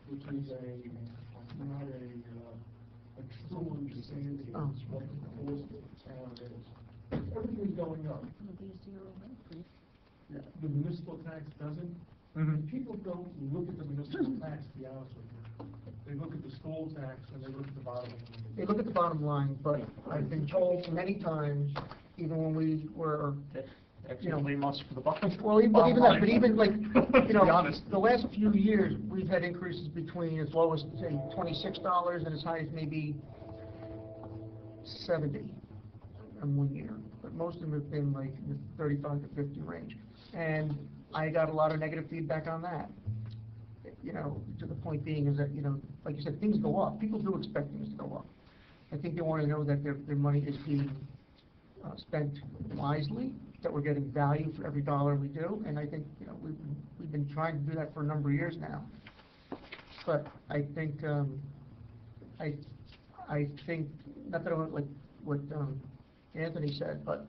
which is not a true understanding of what the cost of the town is. Everything's going up. The municipal tax doesn't. Mhm. People don't look at the municipal tax, to be honest with you. They look at the school tax and they look at the bottom line. They look at the bottom line, but I've been told many times, even when we were, you know, blame us for the bottom. well, even that, but even like, you To know, be honest. the last few years, we've had increases between as low as, say, $26 and as high as maybe 70 in 1 year. But most of them have been like in the 35 to 50 range. And I got a lot of negative feedback on that. You know, to the point being is that, you know, like you said, things go up. People do expect things to go up. I think they want to know that their money is being spent wisely, that we're getting value for every dollar we do. And I think, you know, we've been trying to do that for a number of years now. But I think, I think, not that I want, like what Anthony said, but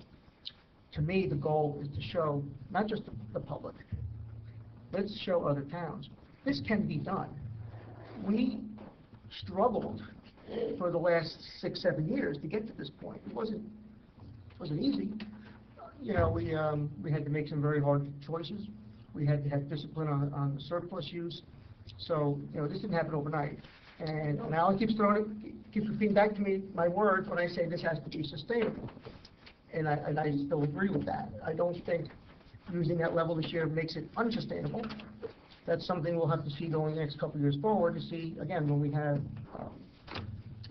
to me, the goal is to show, not just the public, let's show other towns. This can be done. We struggled for the last 6, 7 years to get to this point. It wasn't easy. You know, we had to make some very hard choices. We had to have discipline on the surplus use. So, you know, this didn't happen overnight. And Alan keeps repeating back to me my words when I say this has to be sustainable. And I still agree with that. I don't think using that level this year makes it unsustainable. That's something we'll have to see going the next couple of years forward to see, again, when we have,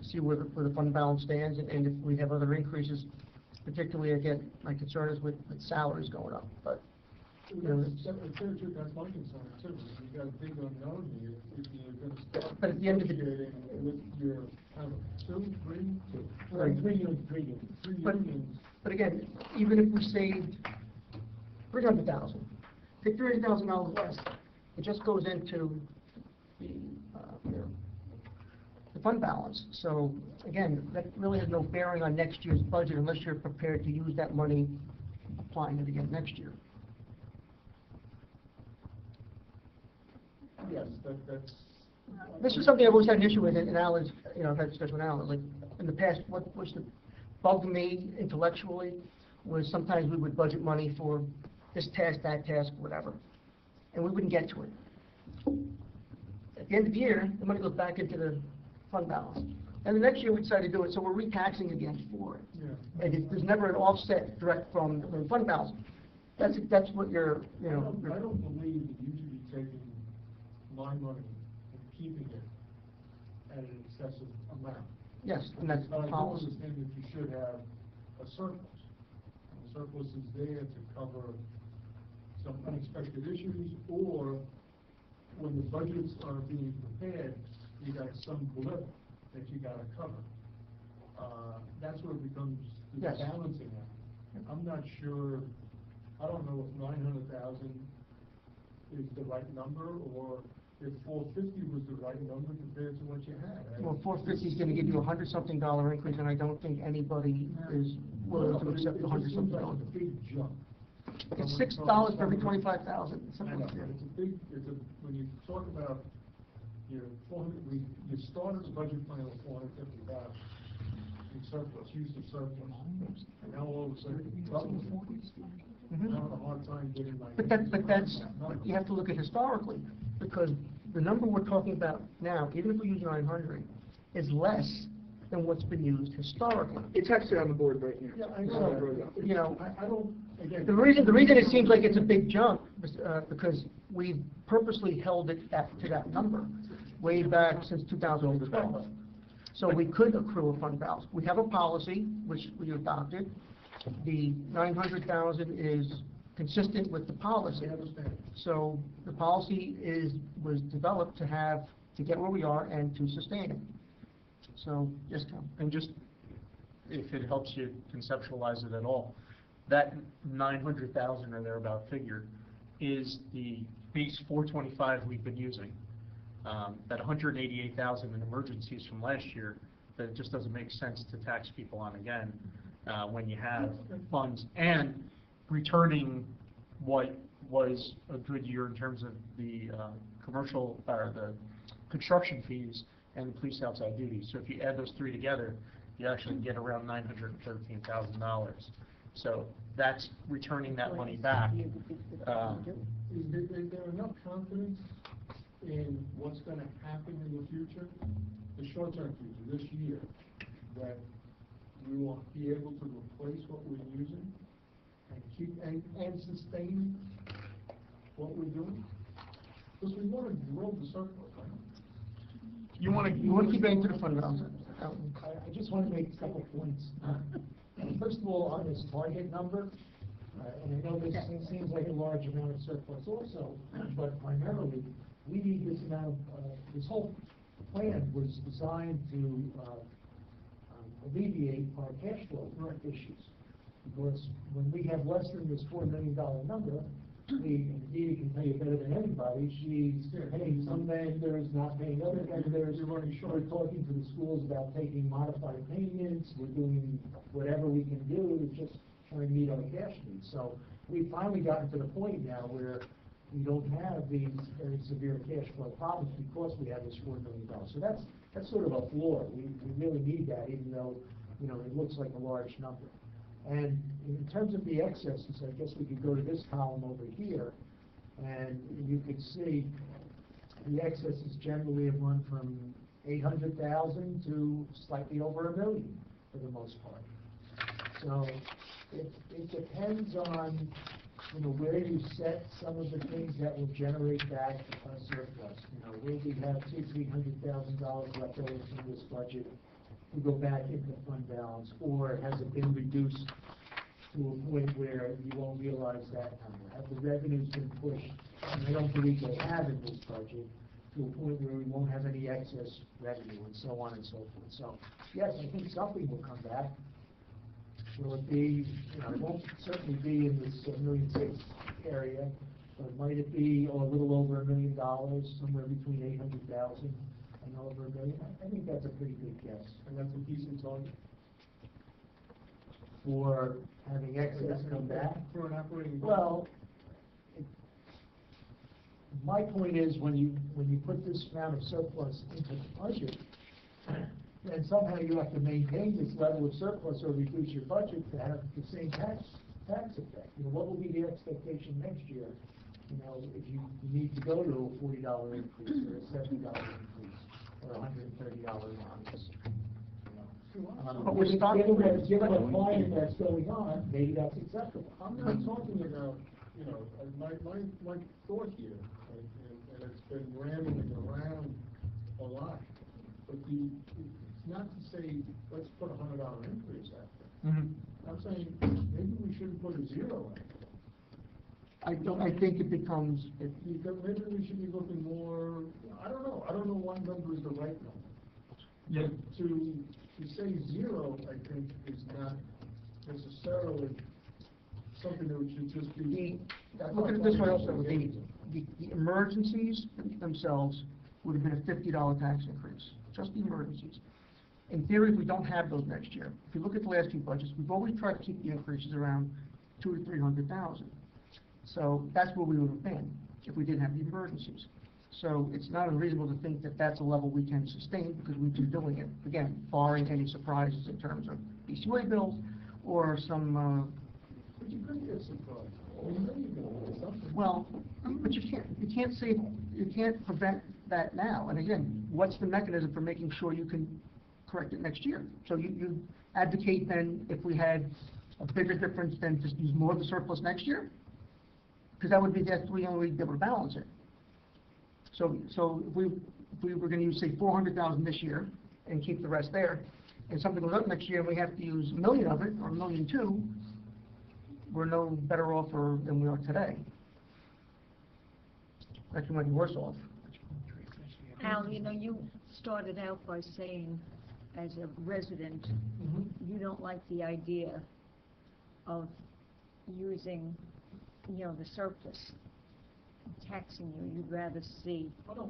see where the fund balance stands and if we have other increases. Particularly, again, my concern is with salaries going up, but, you know, That's my concern too. You got a big unknown here. If you're gonna start But at the end of the day- negotiating with your, kind of, three But- unions. But again, even if we saved $300,000, take $300,000 less, it just goes into the, you know, the fund balance. So again, that really has no bearing on next year's budget unless you're prepared to use that money, applying it again next year. Yes, that's. This is something I've always had an issue with, and Alan's, you know, I've had discussion with Alan, like, in the past, what was the bugged me intellectually was sometimes we would budget money for this task, that task, whatever, and we wouldn't get to it. At the end of the year, the money goes back into the fund balance. And the next year we decide to do it, so we're retaxing again for it. Yeah. And there's never an offset direct from the fund balance. That's what you're, you I know. don't believe that you should be taking my money and keeping it at an excessive amount. Yes, and that's the But I do policy. understand that you should have a surplus. And the surplus is there to cover some unexpected issues, or when the budgets are being prepared, you got some blip that you gotta cover. That's where it becomes the Yes. balancing act. I'm not sure, I don't know if 900,000 is the right number, or if 450 was the right number compared to what you had. Well, 450 is gonna give you $100-something increase, and I don't think anybody is willing to accept the $100-something. It seems like a big jump. It's $6 for every 25,000, I something know, like that. when you talk about your 400, you started the budget plan with 450,000 in surplus, use of surplus. And now all of a sudden, you double it. Mhm. I have a hard time getting my. But that's, you have to look at historically, because the number we're talking about now, even if we use 900, is less than what's been used historically. It's actually on the board right Yeah, now. I So, know. you know, I don't, again. the reason it seems like it's a big jump is, because we've purposely held it to that number way back since 2012. So we could accrue a fund balance. We have a policy, which we adopted. The 900,000 is consistent with the policy. I understand. So the policy was developed to get where we are and to sustain it. So, yes, Tom? And just, if it helps you conceptualize it at all, that 900,000 or thereabout figure is the base 425 we've been using. That 188,000 in emergencies from last year, that it just doesn't make sense to tax people on again when you have funds, and returning what was a good year in terms of the commercial, or the construction fees and the police outside duty. So if you add those three together, you actually get around $913,000. So that's returning that money back. Is there enough confidence in what's gonna happen in the future, the short-term future, this year, that we will be able to replace what we're using and keep, and sustain what we're doing? Because we wanna grow the surplus, right? You want to keep adding to the fund balance. I just want to make a couple points. First of all, on this target number, and I know this seems like a large amount of surplus also, but primarily, we need this amount of, this whole plan was designed to alleviate our cash flow issues. Because when we have less than this $4 million number, and Dee can tell you better than anybody, she's paying some vendors, not paying other vendors. We're talking to the schools about taking modified payments, we're doing whatever we can do to just try and meet our cash needs. So we've finally gotten to the point now where we don't have these very severe cash flow problems because we have this $4 million. So that's sort of a floor. We really need that, even though, you know, it looks like a large number. And in terms of the excesses, I guess we could go to this column over here, and you could see the excesses generally have run from 800,000 to slightly over $1 million for the most part. So it depends on, you know, where you set some of the things that will generate back a surplus. You know, will we have $200,000-$300,000 left over from this budget to go back into fund balance, or has it been reduced to a point where you won't realize that number? Have the revenues been pushed, and I don't believe they have in this budget, to a point where we won't have any excess revenue, and so on and so forth. So, yes, I think something will come back. Will it be, you know, it won't certainly be in this $1.6 million area, but might it be a little over $1 million, somewhere between 800,000 and over $1 million? I think that's a pretty good guess. And that's a decent target For having excess come back? for an operating budget. Well, my point is, when you put this amount of surplus into the budget, and somehow you have to maintain this level of surplus or reduce your budget to have the same tax effect. You know, what will be the expectation next year? You know, if you need to go to a $40 increase or a $70 increase or a $130 increase. But we're starting with- Given the climate that's going on, maybe that's acceptable. I'm not talking about, you know, my thought here, and it's been ramming around a lot, but it's not to say, let's put a $100 increase out there. I'm saying, maybe we shouldn't put a zero in. I think it becomes, Because maybe we should be looking more, I don't know what number is the right number. Yeah. To say zero, I think, is not necessarily something that we should just be. look at it this way also, the emergencies themselves would have been a $50 tax increase, just the emergencies. In theory, we don't have those next year. If you look at the last two budgets, we've always tried to keep the increases around 200,000 to 300,000. So that's where we would have been if we didn't have the emergencies. So it's not unreasonable to think that that's a level we can sustain because we've been doing it, again, barring any surprises in terms of BCA bills or some, But you could get surprised. You know you're gonna get something. well, but you can't prevent that now. And again, what's the mechanism for making sure you can correct it next year? So you advocate then, if we had a bigger difference, then just use more of the surplus next year? Because that would be the only way we'd be able to balance it. So if we were gonna use, say, 400,000 this year and keep the rest there, and something goes up next year and we have to use $1 million of it, or $1.2 million, we're no better off than we are today. Actually, might be worse off. Al, you know, you started out by saying, as a resident, you don't like the idea of using, you know, the surplus, taxing you. You'd rather see. I don't.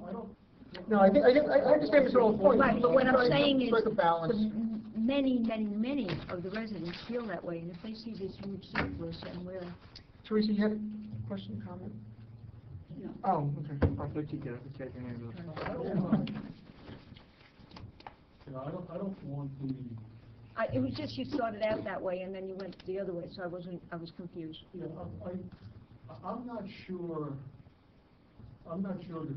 No, I understand Mr. Earl's point. Right, but what I'm saying is, Strike a balance. many of the residents feel that way, and if they see this huge surplus and we're, Teresa, you had a question, comment? No. Oh, okay. I'll let you get it, okay, and I don't want, you know, I don't want the, it was just you started out that way and then you went the other way, so I was confused. you know, I'm not sure that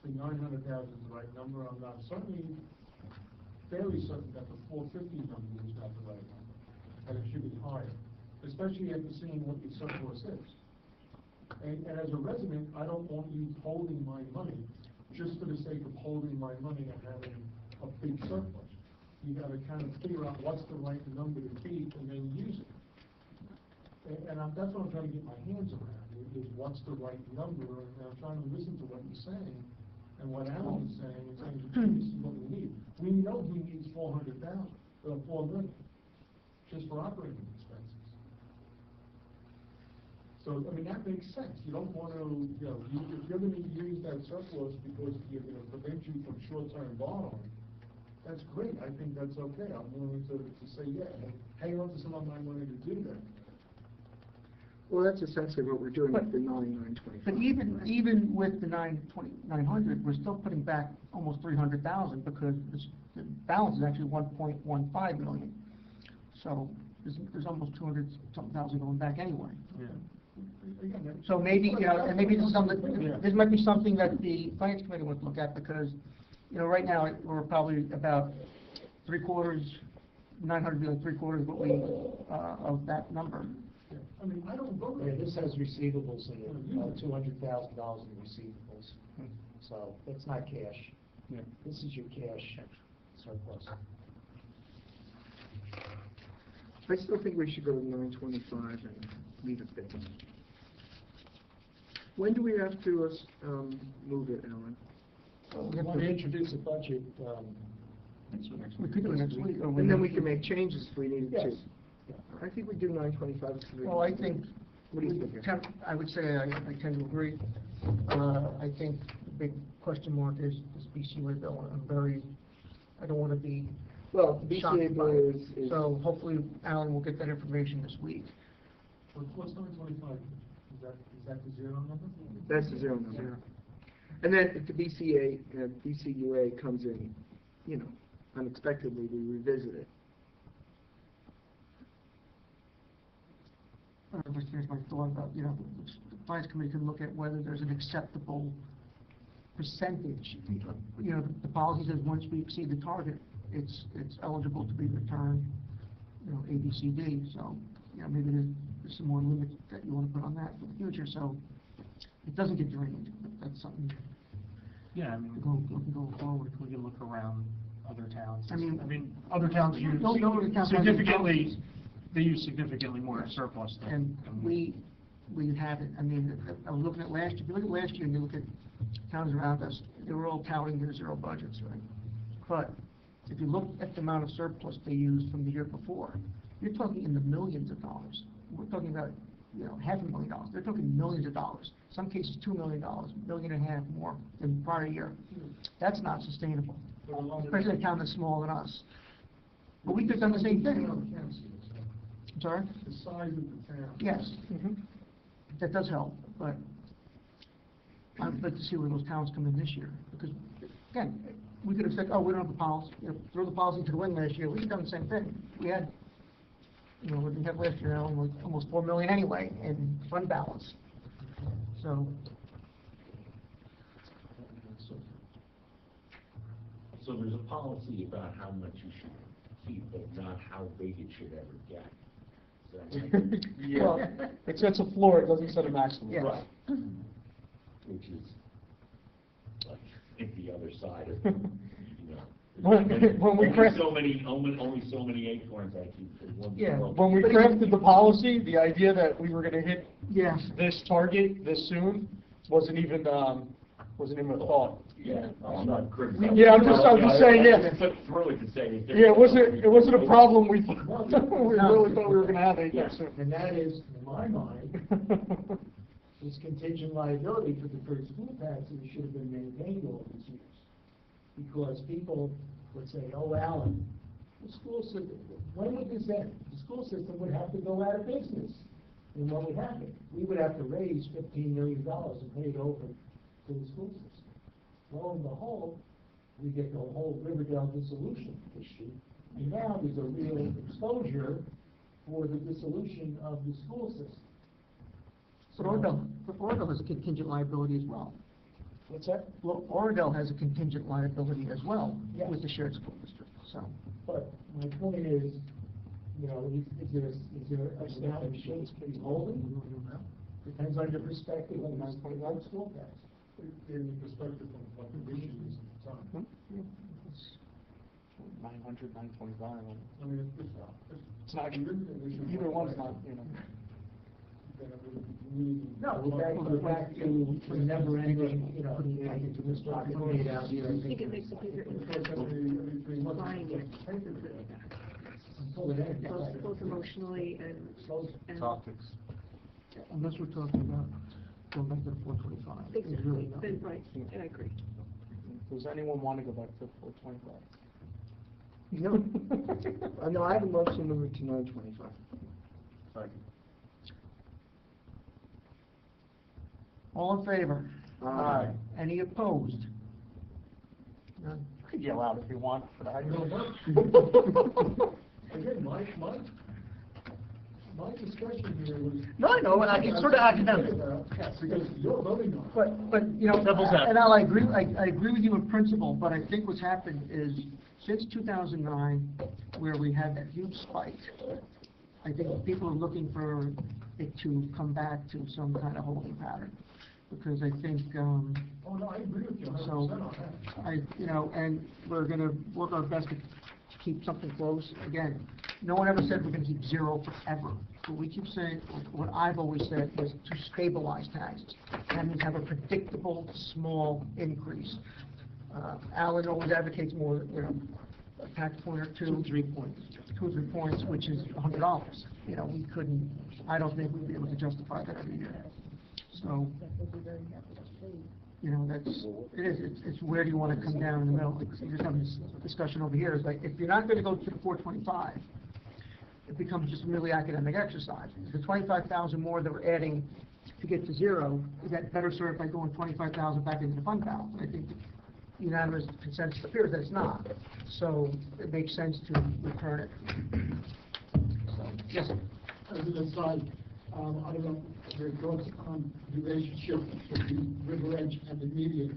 the 900,000 is the right number. I'm not certainly fairly certain that the 450 number is not the right number, and it should be higher, especially after seeing what the surplus is. And as a resident, I don't want you holding my money just for the sake of holding my money and having a big surplus. You gotta kind of figure out what's the right number to keep and then use it. And that's what I'm trying to get my hands around, is what's the right number, and I'm trying to listen to what you're saying, and what Alan is saying, and saying, this is what we need. We know he needs 400,000, 4 million, just for operating expenses. So, I mean, that makes sense. You don't want to, you know, if you're gonna use that surplus because you're gonna prevent you from short-term borrowing, that's great. I think that's okay. I'm willing to say, yeah, hang on to some of my money to do that. well, that's essentially what we're doing with the But 925. even with the 900, we're still putting back almost 300,000 because the balance is actually 1.15 million. So there's almost 200-something thousand going back anyway. Yeah. So maybe, you know, and maybe this is something, this might be something that the finance committee wants to look at, because, you know, right now, we're probably about 900 be like 3/4 of what we, of that number. I mean, I don't vote. Yeah, this has receivables in it, $200,000 in receivables. So that's not cash. Yeah. This is your cash surplus. I still think we should go with 925 and leave it there. When do we have to, move it, Alan? We want to introduce a budget, We could do it next week. Or And then we can make changes if we needed to. yes. I think we do 925. Well, I think, What do you think? I would say I tend to agree. I think the big question mark is this BCA bill. I don't want to be Well, the shocked BCA by bill it. is, So hopefully Alan will get that information this week. What's 925? Is that the zero number? that's the zero number. And then if the BCUA comes in, you know, unexpectedly, we revisit it. Just here's my thought about, you know, the finance committee can look at whether there's an acceptable percentage. You know, the policy says once we exceed the target, it's eligible to be returned, you know, A, B, C, D. So, you know, maybe there's some more limits that you want to put on that for the future, so it doesn't get drained. That's something Yeah, I mean, to go forward. we can look around other towns. I mean, other towns use no other towns have significantly, they use significantly more surplus than. And we have it. I mean, I was looking at last year. If you look at last year and you look at towns around us, they were all touting their zero budgets, right? But if you look at the amount of surplus they used from the year before, you're talking in the millions of dollars. We're talking about, you know, $500,000. They're talking millions of dollars. Some cases, $2 million, $1.5 million more than the prior year. that's not sustainable, especially a town that's smaller than us. But we could have done the same thing. I'm sorry? The size of the town. Yes, that does help, but I'd like to see where those towns come in this year, because, again, we could have said, oh, we don't have a policy, you know, throw the policy to the wind last year, we could have done the same thing. We had, you know, what we had last year, now, almost $4 million anyway in fund balance, so. So there's a policy about how much you should keep, but not how big it should ever get. Is that right? Well, it sets a floor, it doesn't set a maximum. Yes. Right. Which is like the other side of, you know, when we Only so many, only so many acorns I keep. for one Yeah, squirrel. When we crafted the policy, the idea that we were gonna hit Yeah. this target this soon wasn't even a thought. Yeah, I'm not criticizing. Yeah, I'm just saying, yeah. It's thrilling to say. Yeah, it wasn't a problem we thought, we really thought we were gonna have it Yes, soon. and that is, in my mind, this contingent liability for deferred school taxes should have been maintained all these years. Because people would say, oh, Alan, the school system, when would this end? The school system would have to go out of business. And what would happen? We would have to raise $15 million and pay it over to the school system. Lo and behold, we get the whole Riverdale dissolution issue. And now there's a real exposure for the dissolution of the school system. But Oradell has a contingent liability as well. What's that? Well, Oradell has a contingent liability as well Yes. with the shared school district, so. But my point is, you know, is there a amount of shares he's holding? Depends on your perspective on the school tax. In the perspective of what the issue is at the time. 900, 925. I mean, It's not, either one's not, you know. No, we're back to the never ending, you know, into this pocket made out here. I think it makes a bigger impact buying it. Until it ends. Both emotionally and. Topics. Unless we're talking about going back to the 425. There's Exactly, really no- then, right, I agree. Does anyone want to go back to 425? No, no, I have a motion to move to 925. All in favor? Aye. Any opposed? None. You could yell out if you want, but I No, don't. Again, my discussion here was. No, I know, and I can sort of academic. Because you're voting on it. But, you know, Devil's and I agree with you in principle, but I think what's happened is, since 2009, where we had that huge spike, I think people are looking for it to come back to some kind of holding pattern. Because I think, Oh, no, I agree with you 100% so, on that. you know, and we're gonna work our best to keep something close. Again, no one ever said we're gonna keep zero forever. What we keep saying, what I've always said was to stabilize taxes. That means have a predictable, small increase. Alan always advocates more, you know, a tax point or two. 3 points. 2 or 3 points, which is $100. You know, we couldn't, I don't think we'd be able to justify that every year. So, you know, it's where do you want to come down in the middle? Like, we're just having this discussion over here, is like, if you're not going to go to the 425, it becomes just a really academic exercise. The 25,000 more that we're adding to get to zero, is that better served by going 25,000 back into the fund balance? I think the unanimous consensus appears that it's not. So it makes sense to return it. So, yes, sir. As an aside, I don't know your thoughts on the relationship between River Edge and the media. Is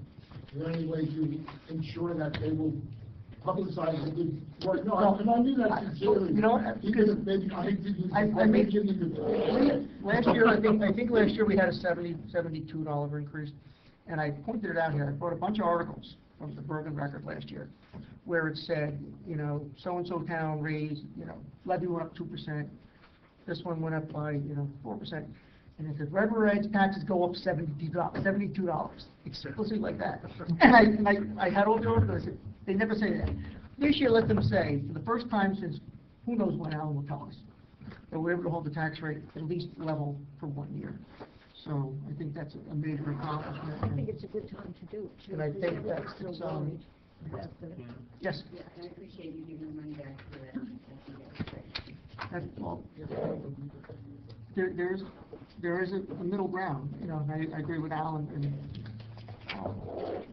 there any way to ensure that they will publicize the good work? No, and I mean that sincerely. You know what, Even if maybe, I hate to use I the made- word, Last year, I think last year we had a $72 increase, and I pointed it out here. I brought a bunch of articles from the Bergen Record last year, where it said, you know, so-and-so town raised, you know, levy went up 2%, this one went up by, you know, 4%. And it said, River Edge taxes go up $72, explicitly like that. And I had all the articles, I said, they never say that. This year, let them say, for the first time since, who knows when Alan will tell us, that we're able to hold the tax rate at least level for 1 year. So I think that's a major accomplishment. I think it's a good time to do it, too. And I think because that's, everyone's it's, so worried about the- yes, Yeah, I appreciate you giving the money back to that. I think that's great. that's all. There is a middle ground, you know, and I agree with Alan,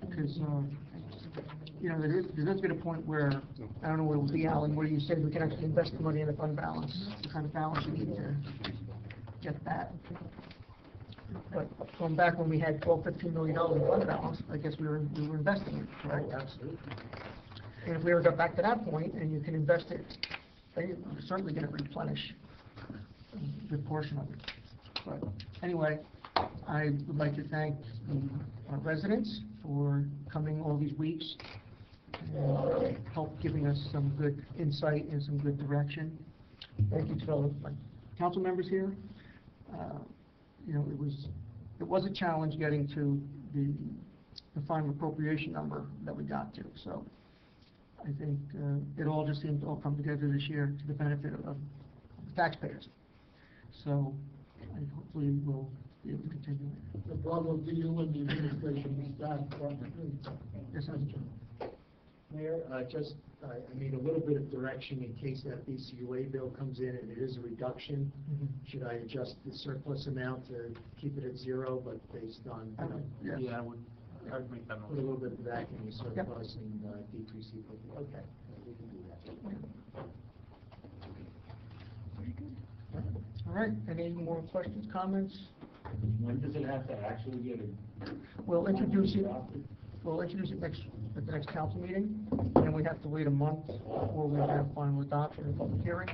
because, you know, there does get a point where, I don't know where it will be, Alan, where you said we can actually invest the money in the fund balance, the kind of balance you need to get that. But going back when we had $12-15 million in fund balance, I guess we were investing it, correct? Absolutely. And if we ever got back to that point, and you can invest it, then you're certainly gonna replenish a good portion of it. But anyway, I would like to thank our residents for coming all these weeks and helped giving us some good insight and some good direction. Thank you to all of my council members here. You know, it was a challenge getting to the final appropriation number that we got to, so I think it all just seemed to all come together this year to the benefit of the taxpayers. So hopefully we'll be able to continue. The bravo to you and the administration staff. Yes, Mr. Chairman. Mayor, I need a little bit of direction in case that BCUA bill comes in and it is a reduction. Should I adjust the surplus amount to keep it at zero, but based on, you know, Yes. Yeah, I would make that put a motion. little bit back in the surplus and decrease the appropriate? Okay, we can do that. All right, any more questions, comments? When does it have to actually get a? We'll introduce it at the next council meeting, and we have to wait a month before we have final adoption and public hearing.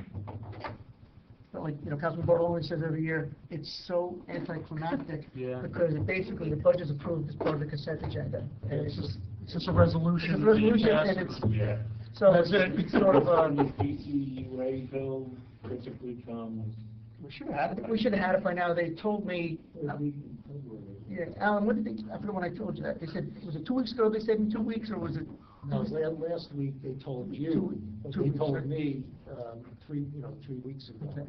But like, you know, Councilman Bode always says every year, it's so anticlimactic. Yeah. Because basically the budget's approved as part of the consent agenda, and it's just a resolution. It's a resolution, Yes. and it's, Yeah. so That's it. it's sort of, The BCUA bill typically comes. we should have had it by now. They told me, yeah, Alan, what did they, I forget when I told you that. They said, was it 2 weeks ago they said in 2 weeks, or was it? No, last week they told you, but Two they weeks, told right. me, 3 weeks ago. Okay.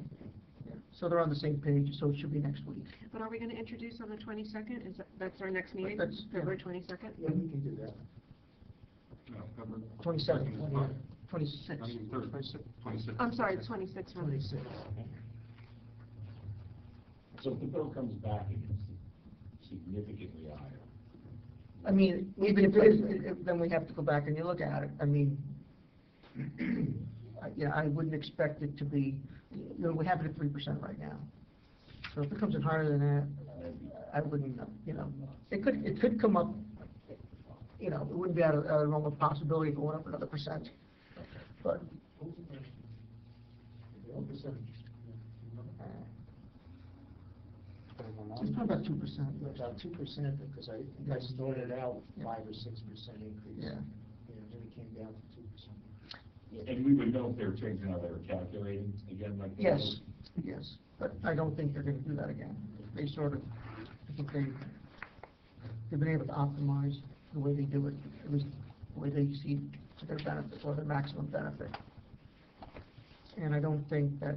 Yeah. So they're on the same page, so it should be next week. But are we gonna introduce on the 22nd? That's our next meeting? That's- yeah. February 22nd? Yeah, we can do that. No, February 27th, 25th. 26th. Not even 30th, 26th. I'm sorry, the 26th. 26. So if the bill comes back and it's significantly higher, I mean, even if it is, then we have to go back and you look at it. I mean, I wouldn't expect it to be, you know, we have it at 3% right now. So if it comes in higher than that, I wouldn't, you know, it could come up, you know, it wouldn't be out of the realm of possibility going up another %. But, it's probably about 2%. About 2%, because I started out 5 or 6% increase. Yeah. Then it came down to 2%. and we would know if they were changing how they were calculating again like. they Yes, did. yes, but I don't think they're gonna do that again. They sort of, I think they've been able to optimize the way they do it, at least the way they see to their benefit, or their maximum benefit. And I don't think that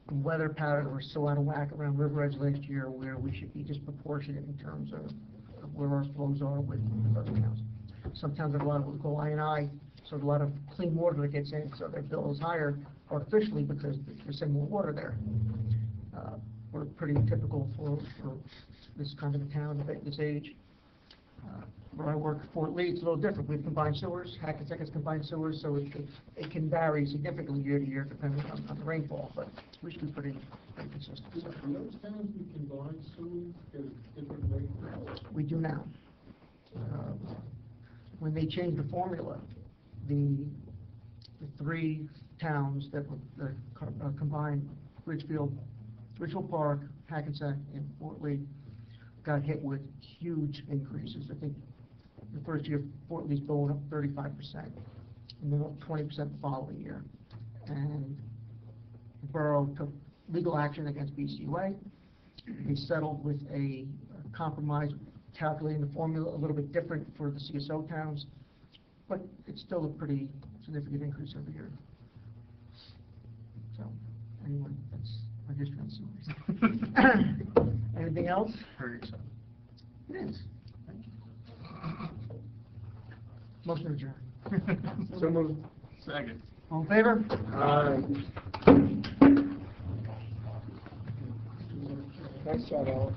the weather pattern was so out of whack around River Edge last year where we should be disproportionate in terms of where our flows are with other towns. Some towns have a lot of what we call I&I, so a lot of clean water that gets in, so their bill is higher artificially because there's some more water there. We're pretty typical for this kind of a town at this age. Where I work at Fort Lee, it's a little different. We have combined sewers, Hackensack has combined sewers, so it can vary significantly year to year depending on the rainfall, but we should be pretty consistent. So. In those towns we combine sewers, get a different rate. We do now. When they changed the formula, the 3 towns that were combined, Ridgefield Park, Hackensack, and Fort Lee, got hit with huge increases. I think the first year, Fort Lee's going up 35%, and then up 20% the following year. And the borough took legal action against BCUA. They settled with a compromise, calculating the formula a little bit different for the CSO towns, but it's still a pretty significant increase every year. So, anyway, that's my history on sewers. Anything else? Very excited. It is. Thank you. Motion adjourned. So moved. Second. All in favor? Nice job, Alan.